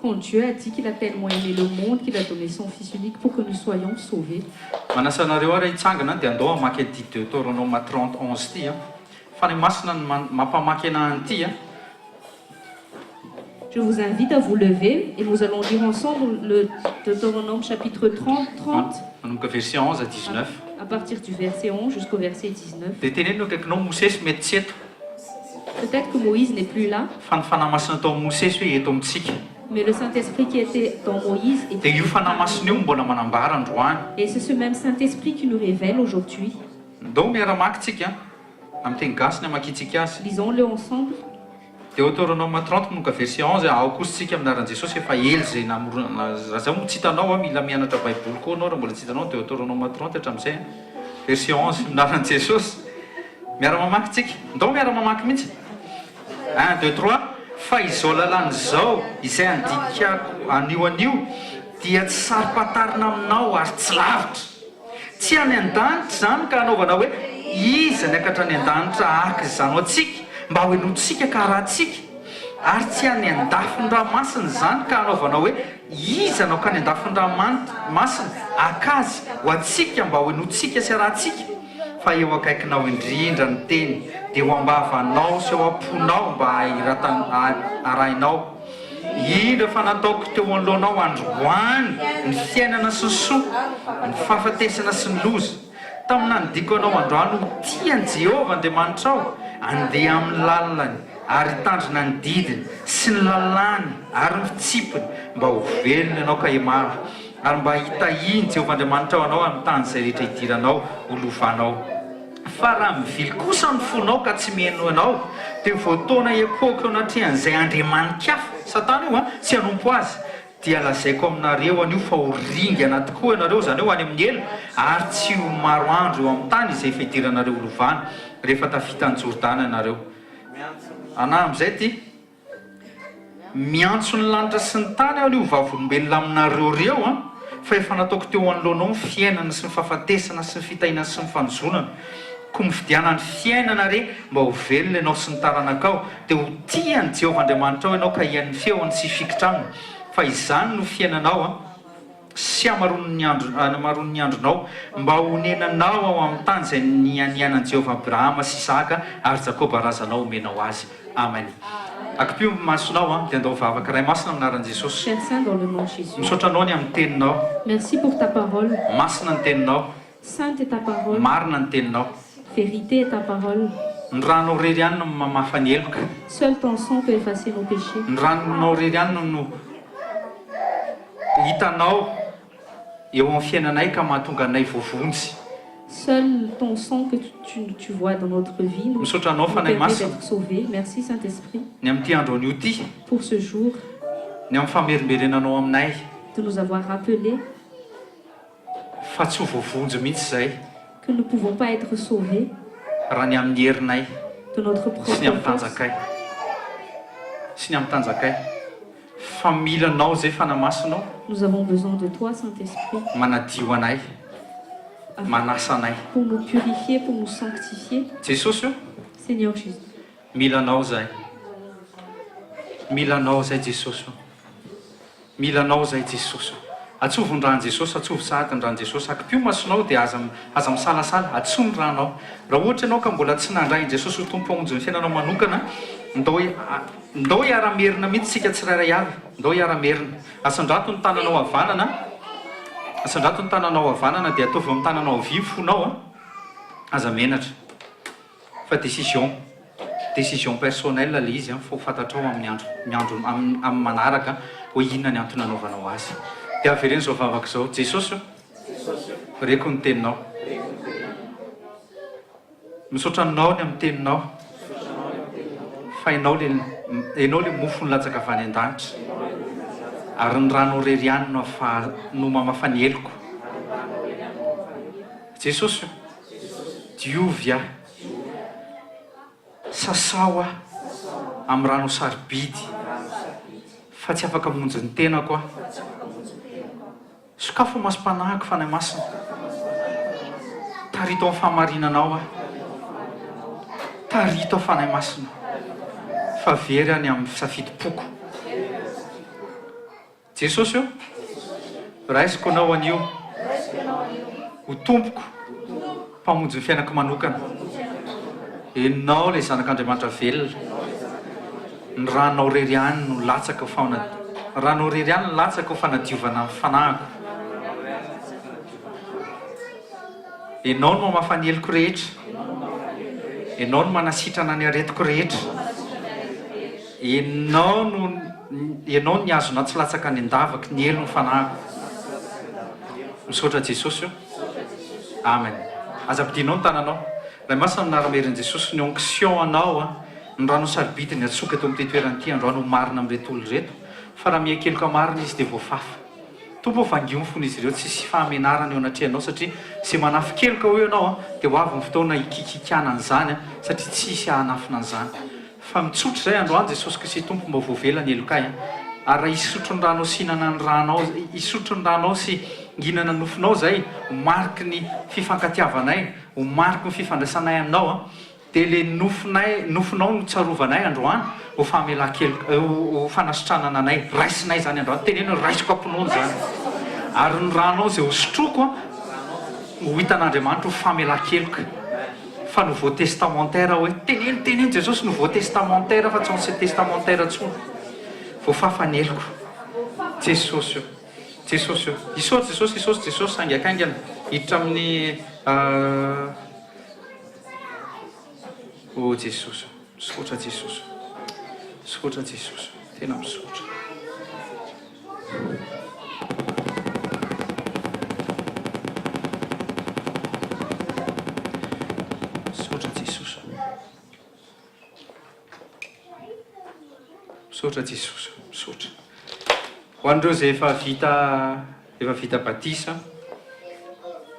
quand Dieu a dit qu'il a tellement aimé le monde qu'il a donné son Fils unique pour que nous soyons sauvés. Manasa anareo ara hitsangana dia andao hamaky an'ity Deutéronome 30:11 ity fa ny masina mampamaky anahy an'ity. Je vous invite à vous lever et nous allons lire ensemble le Deutéronome chapitre 30 manomboka verset 11 à 19. à partir du verset 11 jusqu'au verset 19. Dia tenenino akaikinao Mosesy mety tsy eto. Peut-être que Moïse n'est plus là, Fa ny fanamasina tao Mosesy hoe eto amintsika. mais le Saint-Esprit qui était dans Moïse est Dia io fanamasina io mbola manambara androany. et c'est ce même Saint-Esprit qui nous révèle aujourd'hui. Ndao miara-maky tsika amin'ny teny gasy ny hamakitsika azy. Lisons-le ensemble. Deutéronome 30 manomboka verset 11 ao kosa aminaran'i Jesosy efa ely zay namorona raha zao mo tsy hitanao mila mianatra baiboly koa anao raha mbola tsy hitanao Deutéronome 30 hatramin'izay verset 11 aminaran'i Jesosy. Miara-mamaky tsika, ndao miara-mamaky mihitsy. 1, 2, 3 fa izao lalàna izao izay andikako anio dia tsy saro-patarina aminao ary tsy lavitra. Tsy any an-danitra zany ka anaovana hoe iza ny akatra any an-danitra araka izany atsika mba hoenotsika karahantsika, ary tsy any andafin-dranomasina zany ka anaovana hoe iza anao ka ny andafin-dranomasina akazy ho atsika mba hoenotsika sy arahantsika. Fa eo akaikinao indrindra ny teny dia ho ambavanao sy eo am-ponao mba arahinao. Indra fa nataoko teo anoloanao androany ny fiainana sy ny soa, ny fahafatesana sy ny loza. Tamina nidiko anao androany ho tian'i Jehovah Andriamanitra ao, andeha amin'ny lalany ary hitandrina ny didiny sy ny lalàny ary ny fitsipiny mba ho velona ianao ka hiamaro, ary mba hitahiny Jehovah Andriamanitra ao anao amin'ny tany izay rehetra hidiranao ho lovanao. Fa raha mivily kosa ny fonao ka tsy miheno anao dia voataona hiakoaka eo anatrehan'izay andriamanin-kafa Satana io sy hanompo azy dia lazaiko aminareo anio fa ho ringana tokoa ianareo zany hoe any amin'ny elo ary tsy ho maro andro eo amin'ny tany izay fidiranareo lovana rehefa tafita ny Jordana ianareo. Anahy amin'izay ty miantso ny lanitra sy ny tany aho io vavolombelona aminareo reo fa efa nataoko teo anoloanao ny fiainana sy ny fahafatesana sy ny fitahinana sy ny fanozonana, ko mifidiana ny fiainana re mba ho velona ianao sy ny taranakao dia ho tian'i Jehovah Andriamanitra ao ianao ka hian'ny feony sy hifikitra aminy. Fa izany no fiainanao sy hamaroany ny andronao mba honenanao ao amin'ny tany izay nianan'i Jehovah Abrahama sy Isaka ary Jakoba razanao omenao azy. Amen. Akipio masonao dia andao vavaka ray masina aminaran'i Jesosy. Père Saint, dans le nom de Jésus. Misaotra anao ny amin'ny teninao. Merci pour ta parole. Masina ny teninao. Sainte est ta parole, marina ny teninao. vérité est ta parole. Ny ranonao rery ihany no mamafa ny eloka. Seul ton sang peut effacer nos péchés. Ny ranonao rery ihany no hitanao eo amin'ny fiainanay ka mahatonga anay voavonjy. Seul ton sang que tu vois dans notre vie nous Misotranao fa nay permet masina d'être sauvés. Merci Saint-Esprit ny amin'ity andro an'io ty, pour ce jour, ny amin'ny famerimberenanao aminay de nous avoir rappelé fa tsy ho voavonjy mihitsy izay que nous ne pouvons pas être sauvés raha ny amin'ny herinay de notre sy ny amin'ny propre force, tanjakay sy ny amin'ny tanjakay fa milanao izay fanamasinao nous avons besoin de toi, Saint-Esprit, manadio anay, manasa anay. pour nous purifier, pour nous sanctifier. Jesosy io Seigneur Jésus, milanao zay, milanao zay Jesosy io, milanao zay Jesosy io. Atsovy ny rano Jesosy, atsovy sahady ny rano Jesosy, akipio masonao dia aza misalasala, atsoy ny ranao. Raha ohatra ianao ka mbola tsy nandrainy Jesosy ho tompo hamonjy ny fiainanao manokana, ndao hiara-merina mihitsy sika tsirairay avy, ndao hiara-merina. Asandrato ny tananao havanana, asandrato ny tananao havanana dia ataovy amin'ny tananao havia fonao aza menatra. Fa décision personnelle le izy fa ho fantatrao amin'ny amin'ny manaraka hoe inona ny antony anaovanao azy. Dia avereny zao vavaka zao, Jesosy reko ny teninao, misaotra anao ny amin'ny teninao, fa ianao le mofo nylatsaka avy any an-danitra, ary ny rano rery ihany no mamafa ny eloko. Jesosy diovy aho, sasao aho amin'ny rano sarobidy fa tsy afaka monjy ny tenako aho. Sokafo masom-panahiko fa nay masina, tarito amin'ny fahamarinanao aho, tarito aho fa nay masina, fa very any amin'ny fisafidim-poko. Jesosy io raisiko anao anio ho tompoko mpamonjy ny fiainako manokana. Enao ilay zanak'Andriamanitra velona, ny ranonao rery ihany no latsaka ranonao rery ihany no latsaka ho fanadiovana amin'ny fanahiko. Enao no mamafa ny eloko rehetra, enao no manasitrana ny aretiko rehetra, enao no niazona tsy latsaka ny andavaka ny elo ny fanahiko. Misaotra Jesosy io. Amen. Aza-pidinao ny tananao. Raha masina minara-meriny Jesosy ny onction anao ny rano sarobidy ny atsoka eto amin'ity toerana ity androany ho marina amin'reto olo reto. Fa raha mihakeloka marina izy dia voafafa. Tompo vangiony fony izy ireo, tsisy fahamenarana eo anatrehanao satria izay manafikeloka ho eo ianao dia ho avy ny fotoana hikikikana an'izany satria tsisy hanafina an'izany. Fa mitsotra izay androany Jesosy Kristy Tompo mba voavela ny elokay. Ary raha hisotro ny rano sy hinana ny ranao, hisotro ny ranao sy hinana nofinao zay ho mariky ny fifankatiavanay, ho mariky ny fifandraisanay aminao dia le nofinao no tsarovanay androany ho famelan-keloka, ho fanasitranana anay, raisinay zany androany, teneno raisiko amponony zany. Ary ny ranao izay ho sotroko ho hitan'Andriamanitra ho famelan-keloka. Fa nouveau testamentaire hoe teneno Jesosy nouveau testamentaire fa tsy ancien testamentaire intsony. Voafafa ny eloko. Jesosy io, Jesosy io. Isotry Jesosy saingakaingana hiditra amin'ny Jesosy, misotra Jesosy, misotra Jesosy, tena misotra. Misotra Jesosy, misotra Jesosy, misotra. Ho andreo izay efa vita batisa,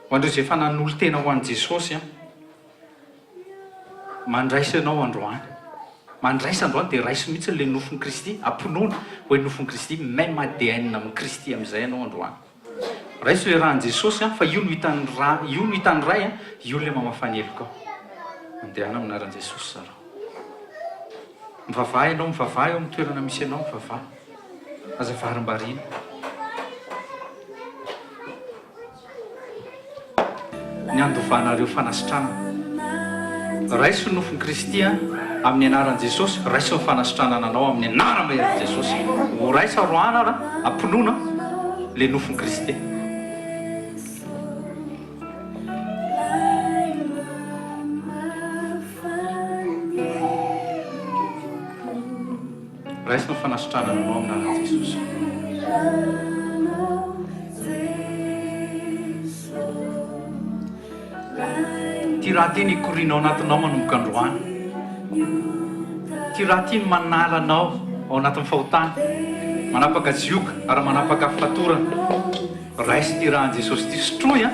ho andreo izay efa nanolo tena ho an'i Jesosy mandraisa ianao androany. Mandraisa androany dia raiso mihitsy le nofon'i Kristy, ampinoana hoe nofon'i Kristy, même ADN amin'ny Kristy amin'izay ianao androany. Raiso le rahan'i Jesosy fa io no hitan'ny ray, io le mamafany heloka. Andehana amin'ny anaran'i Jesosy zareo. Mivavaha ianao, mivavaha eo amin'ny toerana misy ianao, mivavaha. Azavarim-bariana. Ny andovanareo fanasitranana. Raiso ny nofon'i Kristy amin'ny anaran'i Jesosy, raiso ny fanasitranana anao amin'ny anaran'i Jesosy. Ho raisa roana ampinoana le nofon'i Kristy. fanasitranana anao amin'anaran'i Jesosy. Ty raha ty ny ikorianao anatinao manomboka androany. Ty raha ty ny manalanao ao anatin'ny fahotana, manapaka zioka ary manapaka fatorana. Raisy ty rahan'i Jesosy ty sotroy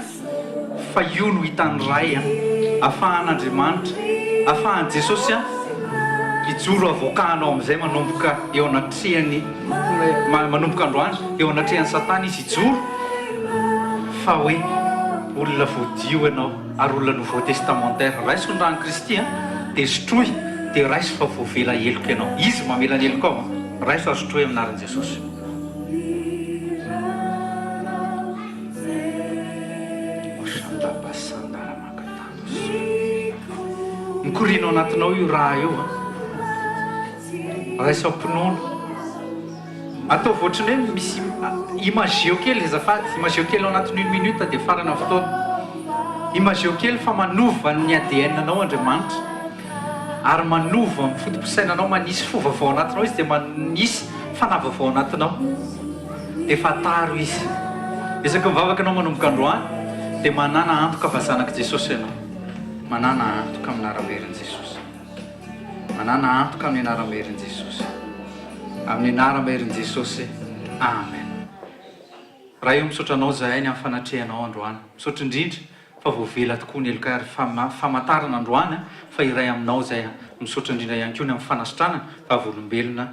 fa io no hitan'ny ray ahafahan'Andriamanitra, ahafahan'i Jesosy hijoro avoakanao amin'izay manomboka eo anatrehany, manomboka androany eo anatrehany Satana izy hijoro, fa hoe olona voadio ianao ary olona nouveau testamentaire. Raisy ny rahan'i Kristy dia sotroy, dia raisy fa voavela heloka ianao. Izy mamela ny heloka ao, raisy fa sotroy amin'anaran'i Jesosy. Mikorianao anatinao io raha io raisy ampinono. Ataovy ohatrany hoe misy imageo kely azafady, imageo kely ao anatin'ny 1 minute dia farana fotoana. Imageo kely fa manova ny ADN-anao Andriamanitra, ary manova ny fotom-pisainanao, manisy fovavao anatinao izy dia manisy fanavavao anatinao. Dia fataro izy. Isaky mivavaka anao manomboka androany dia manana antoka fa zanak'i Jesosy ianao. Manana antoka amin'ny anaram-berin' Jesosy. Manana antoka amin'ny anaram-berin' Jesosy. Amin'ny anaram-berin' Jesosy. Amen. Raha io misaotra anao zahay ny amin'ny fanatrehanao androany. Misaotra indrindra fa voavela tokoa ny heloka ary famantarana androany fa iray aminao zay. Misaotra indrindra ihany koa ny amin'ny fanasitranana fa volombelona.